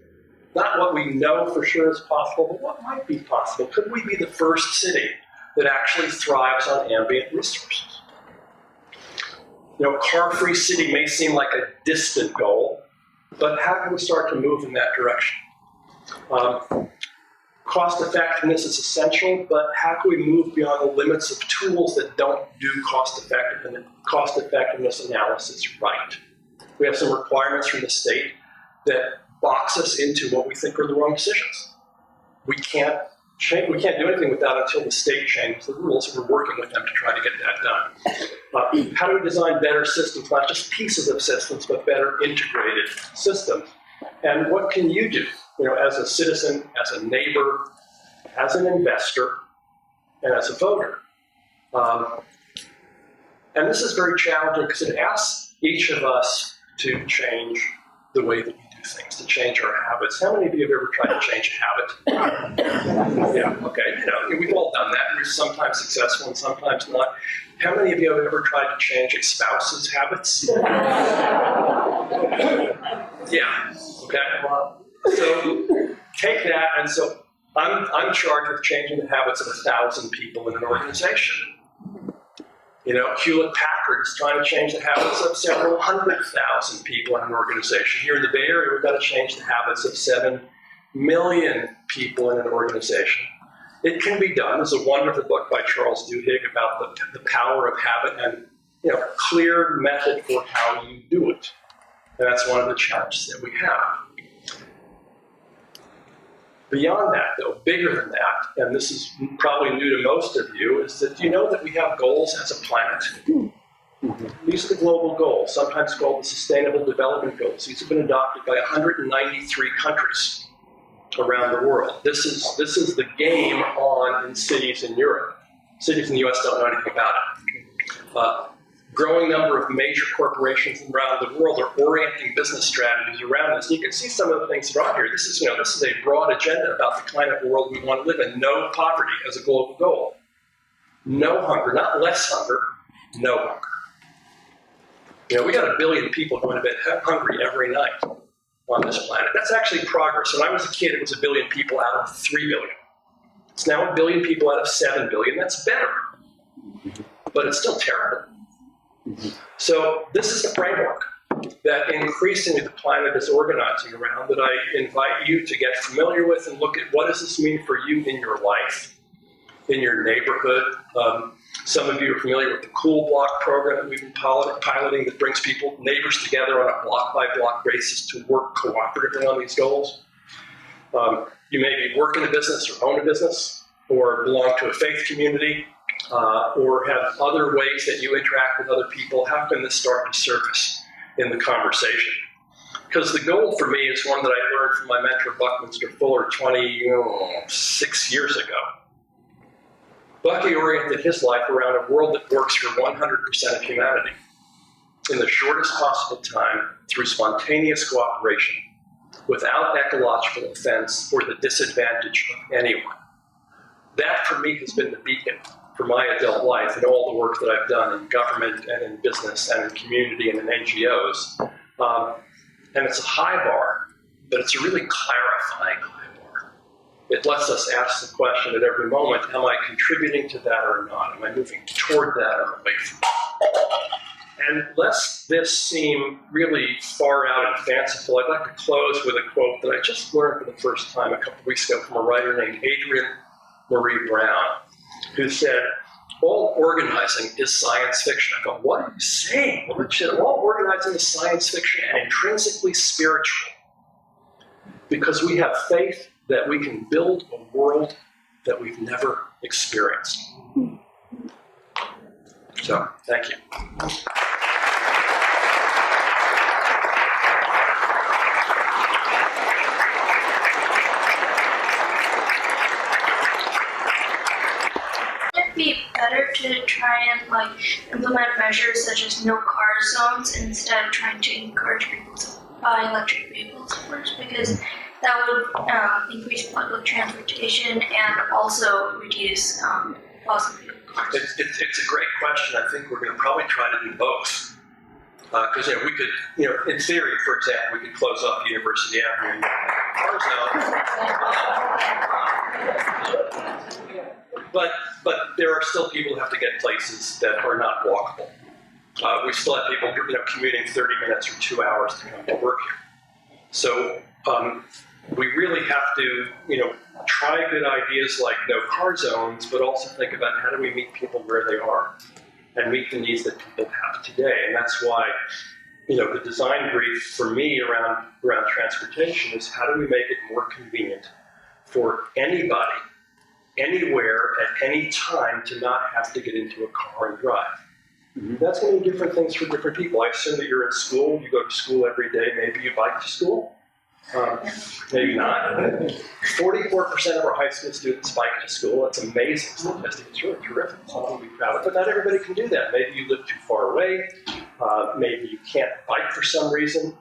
Not what we know for sure is possible, but what might be possible. Could we be the first city that actually thrives on ambient resources? Car-free city may seem like a distant goal, but how can we start to move in that direction? Cost effectiveness is essential, but how can we move beyond the limits of tools that don't do cost effectiveness analysis right? We have some requirements from the state that box us into what we think are the wrong decisions. We can't do anything with that until the state changes the rules, and we're working with them to try to get that done. How do we design better systems, not just pieces of systems, but better integrated systems? And what can you do, as a citizen, as a neighbor, as an investor, and as a voter? And this is very challenging because it asks each of us to change the way that we do things, to change our habits. How many of you have ever tried to change a habit? Yeah, okay, we've all done that. We're sometimes successful and sometimes not. How many of you have ever tried to change a spouse's habits? Yeah, okay. So take that, and so I'm charged with changing the habits of 1,000 people in an organization. Hewlett-Packard is trying to change the habits of several 100,000 people in an organization. Here in the Bay Area, we've got to change the habits of 7 million people in an organization. It can be done. There's a wonderful book by Charles Duhigg about the power of habit and clear method for how you do it. And that's one of the challenges that we have. Beyond that, though, bigger than that, and this is probably new to most of you, is that you know that we have goals as a planet? These are the global goals, sometimes called the Sustainable Development Goals. These have been adopted by 193 countries around the world. This is the game on in cities in Europe. Cities in the US don't know anything about it. Growing number of major corporations around the world are orienting business strategies around this. You can see some of the things that are on here. This is a broad agenda about the kind of world we want to live in. No poverty as a global goal. No hunger, not less hunger, no hunger. We got 1 billion people going to bed hungry every night on this planet. That's actually progress. When I was a kid, it was 1 billion people out of 3 billion. It's now 1 billion people out of 7 billion. That's better, but it's still terrible. So this is the framework that increasingly the planet is organizing around, that I invite you to get familiar with and look at what does this mean for you in your life, in your neighborhood. Some of you are familiar with the Cool Block program that we've been piloting that brings neighbors together on a block-by-block basis to work cooperatively on these goals. You may be working a business or own a business or belong to a faith community or have other ways that you interact with other people. How can this start to surface in the conversation? Because the goal for me is one that I learned from my mentor, Buckminster Fuller, 26 years ago. Bucky oriented his life around a world that works for 100% of humanity in the shortest possible time through spontaneous cooperation without ecological offense or the disadvantage of anyone. That, for me, has been the beacon for my adult life and all the work that I've done in government and in business and in community and in NGOs. And it's a high bar, but it's a really clarifying high bar. It lets us ask the question at every moment, am I contributing to that or not? Am I moving toward that or away from it? And lest this seem really far out and fanciful, I'd like to close with a quote that I just learned for the first time a couple of weeks ago from a writer named Adrienne Marie Brown, who said, all organizing is science fiction. I go, what are you saying? Well, she said, all organizing is science fiction and intrinsically spiritual, because we have faith that we can build a world that we've never experienced. So, thank you. Would it be better to try and implement measures such as no car zones instead of trying to encourage people to buy electric vehicles first? Because that would increase public transportation and also reduce fossil fuel cars. It's a great question. I think we're going to probably try to do both. Because we could, in theory, for example, we could close off University Avenue and car zone. But there are still people who have to get places that are not walkable. We still have people commuting 30 minutes or 2 hours to come to work here. So we really have to, try good ideas like no car zones, but also think about how do we meet people where they are and meet the needs that people have today. And that's why, the design brief for me around transportation is how do we make it more convenient for anybody, anywhere, at any time to not have to get into a car and drive. That's going to be different things for different people. I assume that you're in school, you go to school every day, maybe you bike to school. Maybe not. 44% of our high school students bike to school. That's amazing statistic. It's really terrific. Something to be proud of. But not everybody can do that. Maybe you live too far away. Maybe you can't bike for some reason.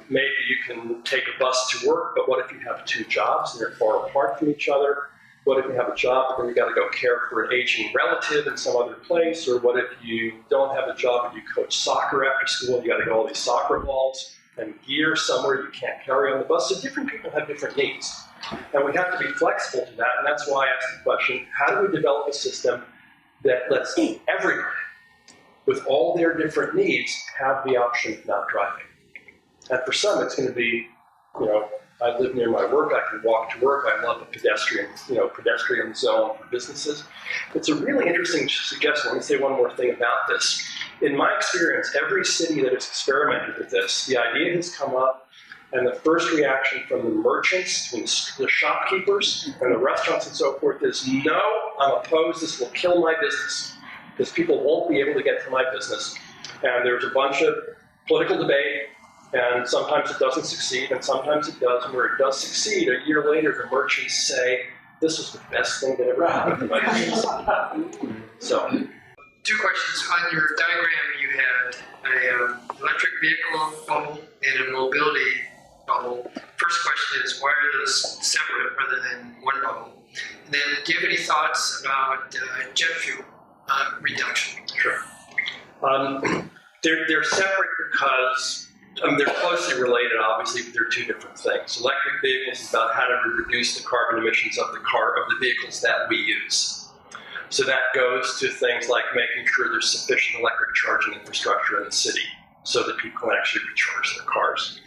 Maybe you can take a bus to work, but what if you have 2 jobs and they're far apart from each other? What if you have a job, but then you got to go care for an aging relative in some other place? Or what if you don't have a job, but you coach soccer after school and you got to get all these soccer balls and gear somewhere you can't carry on the bus? So different people have different needs. And we have to be flexible to that, and that's why I asked the question, how do we develop a system that lets everybody, with all their different needs, have the option of not driving? And for some, it's going to be, I live near my work, I can walk to work, I love a pedestrian zone for businesses. It's a really interesting suggestion. Let me say one more thing about this. In my experience, every city that has experimented with this, the idea has come up And the first reaction from the merchants, from the shopkeepers, and the restaurants and so forth is, no, I'm opposed, this will kill my business. Because people won't be able to get to my business. And there's a bunch of political debate, and sometimes it doesn't succeed, and sometimes it does. And where it does succeed, a year later, the merchants say, this was the best thing that ever happened to my business. So, 2 questions. On your diagram, you had an electric vehicle bubble and a mobility bubble. First question is, why are those separate rather than one bubble? And then, do you have any thoughts about jet fuel reduction? Sure. They're separate because they're closely related, obviously, but they're 2 different things. Electric vehicles is about how to reduce the carbon emissions of the vehicles that we use. So that goes to things like making sure there's sufficient electric charging infrastructure in the city so that people can actually recharge their cars.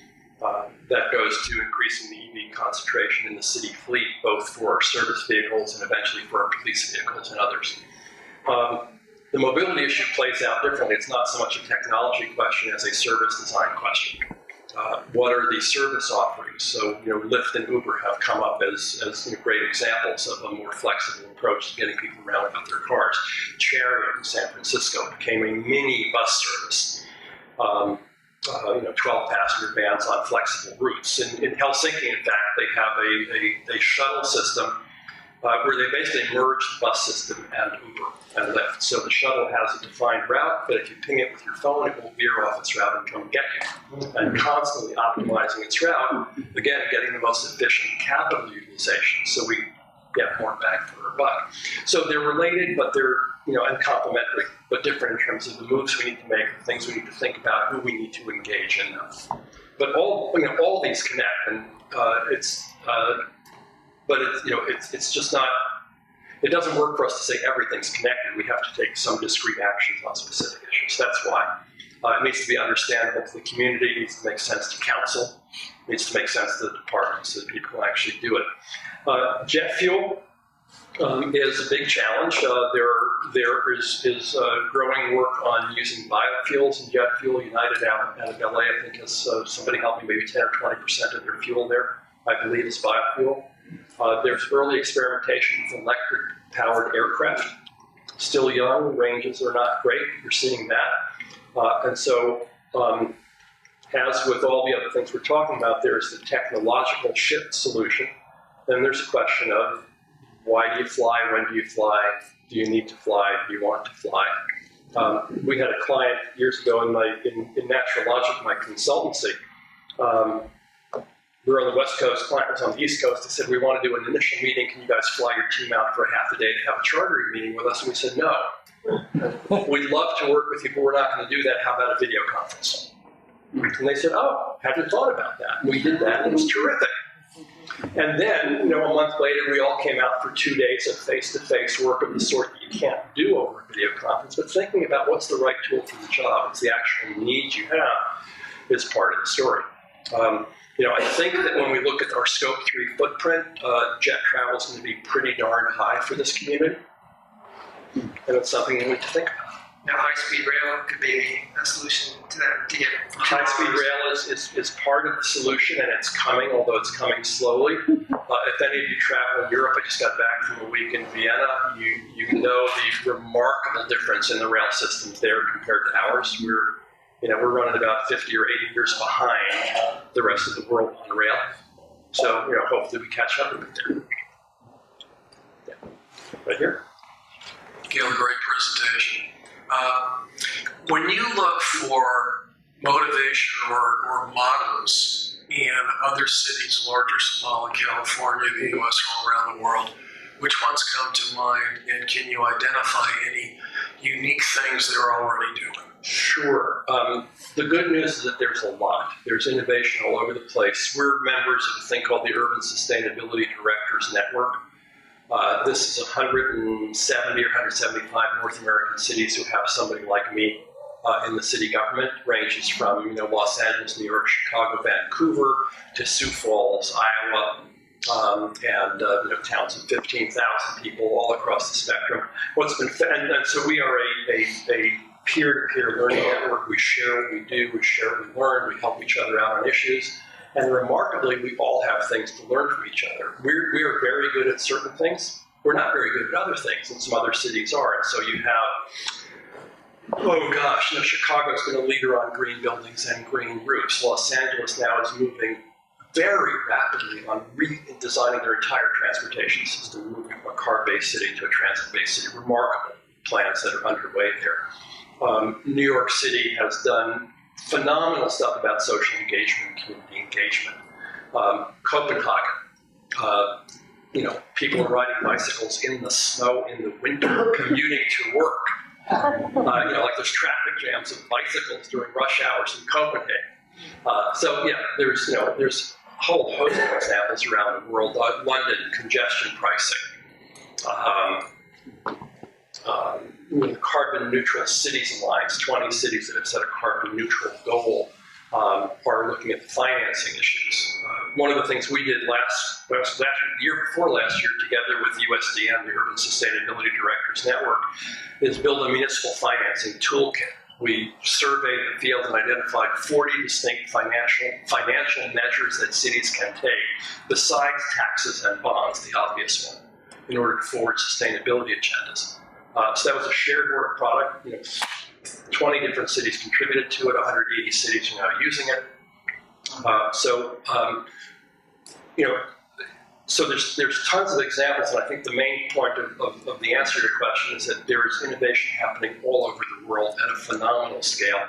That goes to increasing the EV concentration in the city fleet, both for our service vehicles and eventually for our police vehicles and others. The mobility issue plays out differently. It's not so much a technology question as a service design question. What are the service offerings? So, Lyft and Uber have come up as great examples of a more flexible approach to getting people around about their cars. Chariot in San Francisco became a mini bus service. 12-passenger vans on flexible routes. In Helsinki, in fact, they have a shuttle system where they basically merge the bus system and Uber and Lyft. So the shuttle has a defined route, but if you ping it with your phone, it will veer off its route and come get you. And constantly optimizing its route, again, getting the most efficient capital utilization, so we get more bang for our buck. So they're related, but they're and complementary, but different in terms of the moves we need to make, the things we need to think about, who we need to engage in them. But all these connect, and it's just not. It doesn't work for us to say everything's connected. We have to take some discrete actions on specific issues. That's why it needs to be understandable to the community. It needs to make sense to council. It needs to make sense to the department so that people can actually do it. Jet fuel is a big challenge. There is growing work on using biofuels and jet fuel. United out of LA, I think, has somebody help me, maybe 10 or 20% of their fuel there, I believe, is biofuel. There's early experimentation with electric-powered aircraft. Still young, ranges are not great. You're seeing that. And so, as with all the other things we're talking about, there's the technological shift solution. Then there's a question of, why do you fly? When do you fly? Do you need to fly? Do you want to fly? We had a client years ago in Natural Logic, my consultancy. We were on the West Coast, client was on the East Coast. They said, we want to do an initial meeting. Can you guys fly your team out for a half a day to have a chartering meeting with us? And we said, no. We'd love to work with you, but we're not going to do that. How about a video conference? And they said, oh, hadn't thought about that. We did that, and it was terrific. And then, a month later, we all came out for 2 days of face-to-face work of the sort that you can't do over a video conference, but thinking about what's the right tool for the job, it's the actual needs you have, is part of the story. I think that when we look at our Scope 3 footprint, jet travel is going to be pretty darn high for this community, and it's something we need to think about. Now, high-speed rail could be a solution to that. To get high-speed rail is part of the solution, and it's coming, although it's coming slowly. If any of you travel in Europe, I just got back from a week in Vienna, you know the remarkable difference in the rail systems there compared to ours. We're running about 50 or 80 years behind the rest of the world on rail. So, hopefully we catch up a bit there. Yeah. Right here. Gail, great presentation. When you look for motivation or mottos in other cities, large or small, in California, the U.S., or around the world, which ones come to mind, and can you identify any unique things they're already doing? Sure. The good news is that there's a lot. There's innovation all over the place. We're members of a thing called the Urban Sustainability Directors Network. This is 170 or 175 North American cities who have somebody like me in the city government. Ranges from Los Angeles, New York, Chicago, Vancouver, to Sioux Falls, Iowa, and towns of 15,000 people all across the spectrum. And so we are a peer-to-peer learning network. We share what we do, we share what we learn, we help each other out on issues. And remarkably, we all have things to learn from each other. We are very good at certain things. We're not very good at other things, and some other cities are. And so you have, oh gosh, Chicago's been a leader on green buildings and green roofs. Los Angeles now is moving very rapidly on redesigning their entire transportation system, moving from a car-based city to a transit-based city. Remarkable plans that are underway there. New York City has done phenomenal stuff about social engagement and community engagement. Copenhagen, people are riding bicycles in the snow in the winter, commuting to work. Like there's traffic jams of bicycles during rush hours in Copenhagen. There's a whole host of examples around the world. London, congestion pricing. Carbon neutral cities alliance, 20 cities that have set a carbon neutral goal are looking at the financing issues. One of the things we did the year before last year, together with USDM, the Urban Sustainability Directors Network, is build a municipal financing toolkit. We surveyed the field and identified 40 distinct financial measures that cities can take, besides taxes and bonds, the obvious one, in order to forward sustainability agendas. So that was a shared work product. 20 different cities contributed to it. 180 cities are now using it. So there's tons of examples, and I think the main point of the answer to your question is that there is innovation happening all over the world at a phenomenal scale.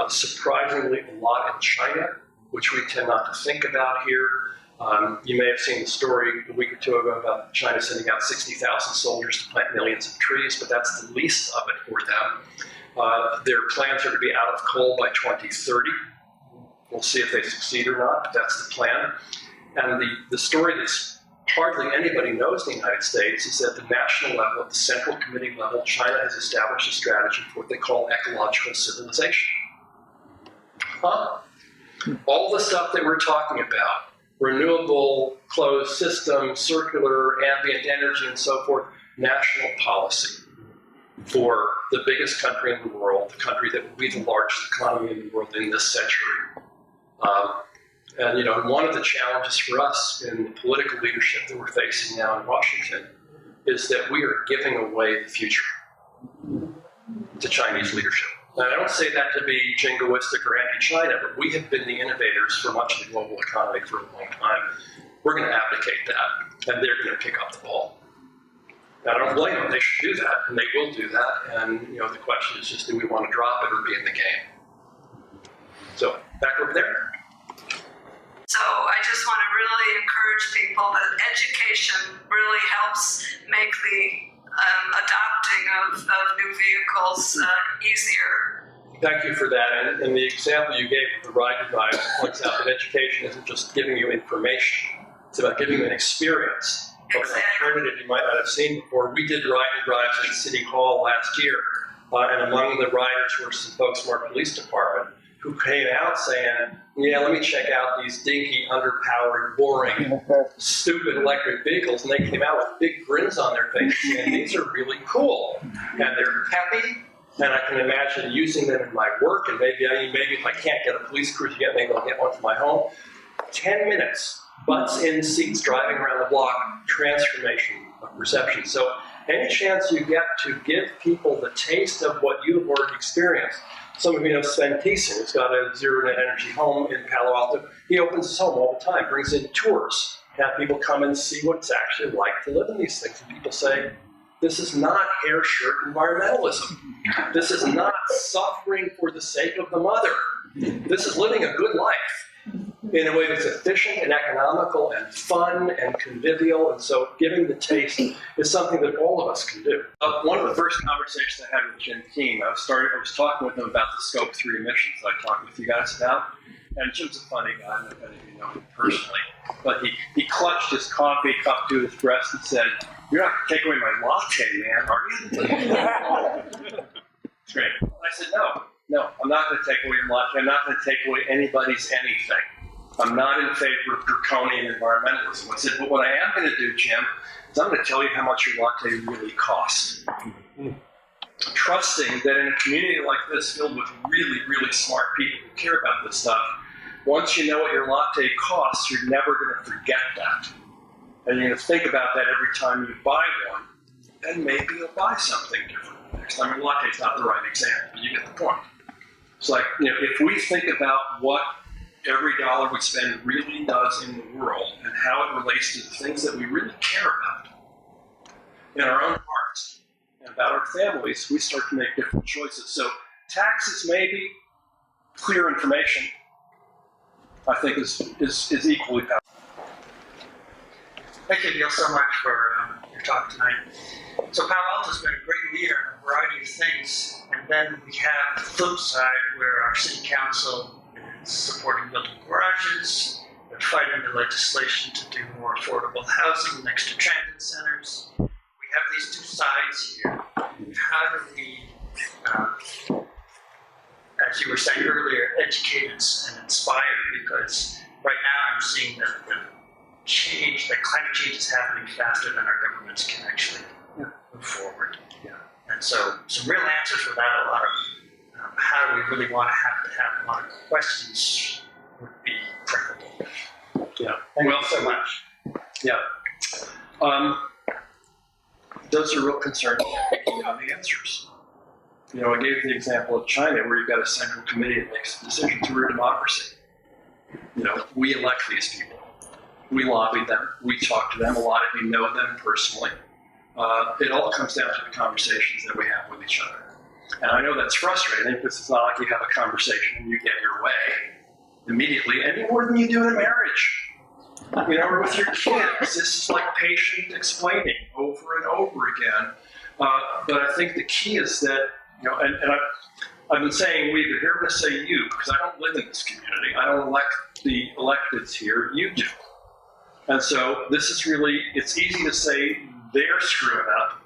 Surprisingly, a lot in China, which we tend not to think about here. You may have seen the story a week or two ago about China sending out 60,000 soldiers to plant millions of trees, but that's the least of it for them. Their plans are to be out of coal by 2030. We'll see if they succeed or not, but that's the plan. And the story that's hardly anybody knows in the United States is that at the national level, at the Central Committee level, China has established a strategy for what they call ecological civilization. All the stuff that we're talking about, renewable, closed system, circular, ambient energy, and so forth, national policy for the biggest country in the world, the country that will be the largest economy in the world in this century. One of the challenges for us in the political leadership that we're facing now in Washington is that we are giving away the future to Chinese leadership. And I don't say that to be jingoistic or anti-China, but we have been the innovators for much of the global economy for a long time. We're going to abdicate that, and they're going to pick up the ball. I don't blame them. They should do that, and they will do that. And the question is just, do we want to drop it or be in the game? So back over there. So I just want to really encourage people that education really helps make the adopting of new vehicles easier. Thank you for that. And the example you gave of the ride and drive points out that education isn't just giving you information. It's about giving you an experience of an alternative you might not have seen before. We did ride and drives at City Hall last year, and among the riders were some folks from our police department who came out saying, let me check out these dinky, underpowered, boring, stupid electric vehicles. And they came out with big grins on their faces saying, these are really cool. And they're happy, and I can imagine using them in my work, and maybe if I can't get a police cruiser yet, maybe I'll get one for my home. 10 minutes, butts in seats, driving around the block, transformation of perception. So any chance you get to give people the taste of what you've already experienced. Some of you know Sven Thiessen, who's got a zero-net energy home in Palo Alto. He opens his home all the time, brings in tours, have people come and see what it's actually like to live in these things. And people say, this is not hair shirt environmentalism. This is not suffering for the sake of the mother. This is living a good life in a way that's efficient and economical and fun and convivial. And so giving the taste is something that all of us can do. One of the first conversations I had with Jim Keene, I was talking with him about the Scope 3 emissions I talked with you guys about. And Jim's a funny guy, I don't know if any of you know him personally. But he clutched his coffee cup to his breast and said, "You're not going to take away my latte, man, are you?" It's great. I said, no, I'm not going to take away your latte. I'm not going to take away anybody's anything. I'm not in favor of draconian environmentalism. I said, but what I am going to do, Jim, is I'm going to tell you how much your latte really costs. Trusting that in a community like this, filled with really, really smart people who care about this stuff, once you know what your latte costs, you're never going to forget that. And you're going to think about that every time you buy one, and maybe you'll buy something different next time. I mean, latte is not the right example, but you get the point. It's like, if we think about what every dollar we spend really does in the world and how it relates to the things that we really care about in our own hearts and about our families, we start to make different choices. So taxes maybe, clear information, I think is equally powerful. Thank you, Neil, so much for your talk tonight. So Palo Alto's been a great leader in a variety of things, and then we have the flip side where our city council is supporting building garages, they're fighting the legislation to do more affordable housing next to transit centers. We have these two sides here. How do we, as you were saying earlier, educate and inspire? Because right now I'm seeing that the climate change is happening faster than our governments can actually move forward. Yeah. And so some real answers for that, a lot of how do we really want to have a lot of questions would be preferable. Yeah. Thank you so much. Yeah. Those are real concerns. The answers. I gave the example of China where you've got a central committee that makes decisions. We're a democracy. We elect these people. We lobby them. We talk to them. A lot of you know them personally. It all comes down to the conversations that we have with each other. And I know that's frustrating because it's not like you have a conversation and you get your way immediately, any more than you do in a marriage. Or with your kids. This is like patient explaining over and over again. But I think the key is that, and I've been saying we, but here I'm going to say you, because I don't live in this community. I don't elect the electeds here. You do. And so this is really, it's easy to say they're screwing up,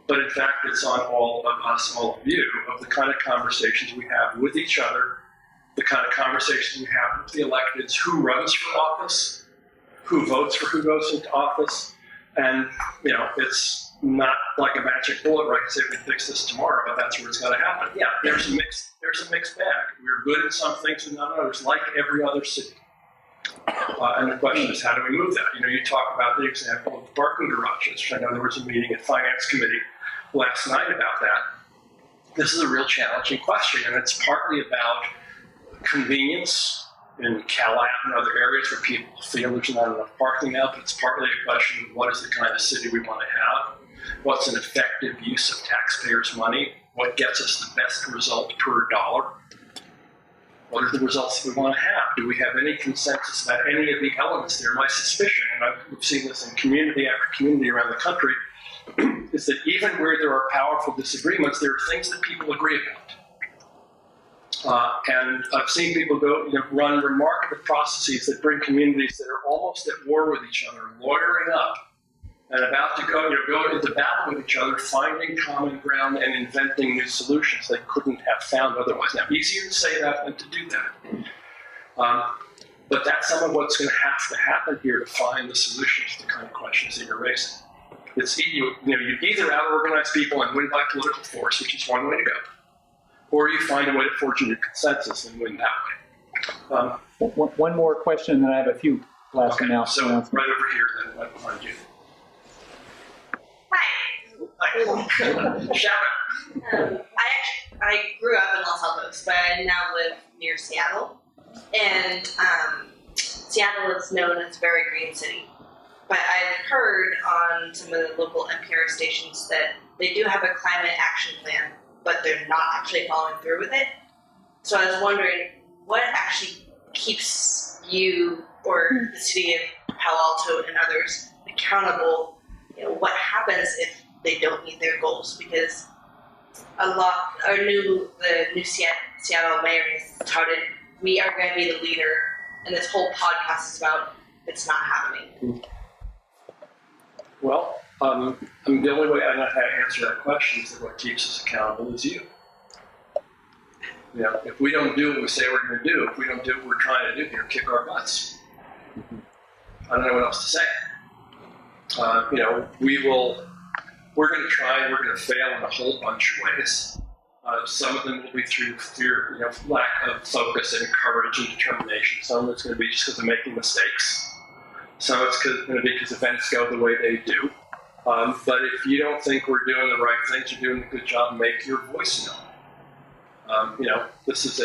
but in fact it's on all of us, all of you, of the kind of conversations we have with each other, the kind of conversations we have with the electeds, who runs for office, who votes for who goes into office, and it's not like a magic bullet where I can say we can fix this tomorrow, but that's where it's going to happen. Yeah, there's a mixed bag. We're good at some things and not others, like every other city. And the question is, how do we move that? You talk about the example of the parking garages. I know there was a meeting at Finance Committee last night about that. This is a real challenging question, and it's partly about convenience in Calab and other areas where people feel there's not enough parking now, but it's partly a question of what is the kind of city we want to have, what's an effective use of taxpayers' money, what gets us the best result per dollar. What are the results we want to have? Do we have any consensus about any of the elements there? My suspicion, and I've seen this in community after community around the country, is that even where there are powerful disagreements, there are things that people agree about. And I've seen people run remarkable processes that bring communities that are almost at war with each other, lawyering up, and about to go into battle with each other, finding common ground and inventing new solutions they couldn't have found otherwise. Now, easier to say that than to do that. But that's some of what's going to have to happen here to find the solutions to the kind of questions that you're raising. It's you either out-organize people and win by political force, which is one way to go, or you find a way to forge a new consensus and win that way. One more question, and then I have a few last announcements. So right over here, then, right behind you. Shout out. I grew up in Los Altos, but I now live near Seattle. And Seattle is known as a very green city. But I've heard on some of the local NPR stations that they do have a climate action plan, but they're not actually following through with it. So I was wondering, what actually keeps you or the city of Palo Alto and others accountable? What happens if they don't meet their goals? Because the new Seattle mayor has touted, we are going to be the leader, and this whole podcast is about it's not happening. Well, the only way I know how to answer that question is that what keeps us accountable is you. If we don't do what we say we're going to do, if we don't do what we're trying to do here, kick our butts. I don't know what else to say. We're going to try and we're going to fail in a whole bunch of ways. Some of them will be through fear, lack of focus and courage and determination. Some of it's going to be just because of making mistakes. Some of it's going to be because events go the way they do. But if you don't think we're doing the right things, you're doing a good job, make your voice known. This is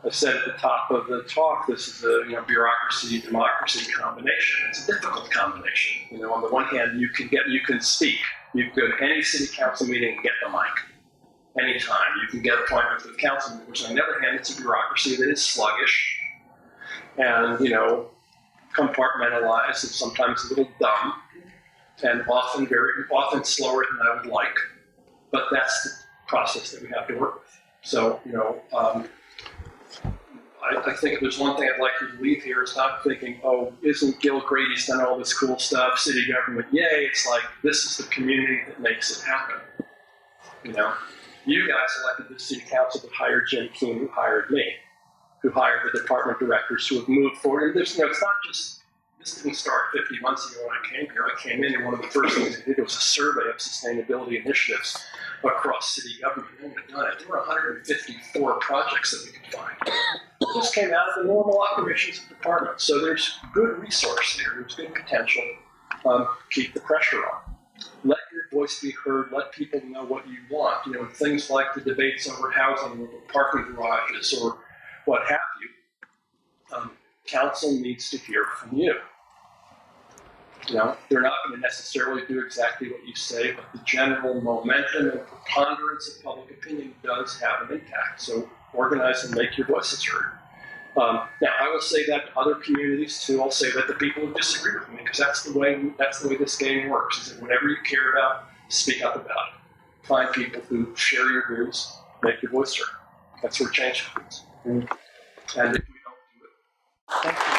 I said at the top of the talk, this is a bureaucracy democracy combination. It's a difficult combination. On the one hand, you can speak. You can go to any city council meeting and get the mic. Anytime you can get appointments with council members. On the other hand, it's a bureaucracy that is sluggish and compartmentalized and sometimes a little dumb and often slower than I would like. But that's the process that we have to work with. So I think if there's one thing I'd like you to leave here, it's not thinking, oh, isn't Gil Grady's done all this cool stuff, city government, yay. It's like, this is the community that makes it happen. You guys elected the city council that hired Jim Keene, who hired me, who hired the department directors who have moved forward. And it's not just, this didn't start 50 months ago when I came here. I came in and one of the first things I did was a survey of sustainability initiatives across city government. No one had done it. There were 154 projects that we could find. This came out of the normal operations of the department. So there's good resource there. There's good potential. Keep the pressure on. Let your voice be heard. Let people know what you want. Things like the debates over housing or parking garages or what have you. Council needs to hear from you. They're not going to necessarily do exactly what you say, but the general momentum and preponderance of public opinion does have an impact. So organize and make your voices heard. Now, I will say that to other communities too. I'll say that to people who disagree with me, because that's the way this game works. Is that whatever you care about, speak up about it. Find people who share your views, make your voice heard. That's where change happens. And if we don't do it, Thank you.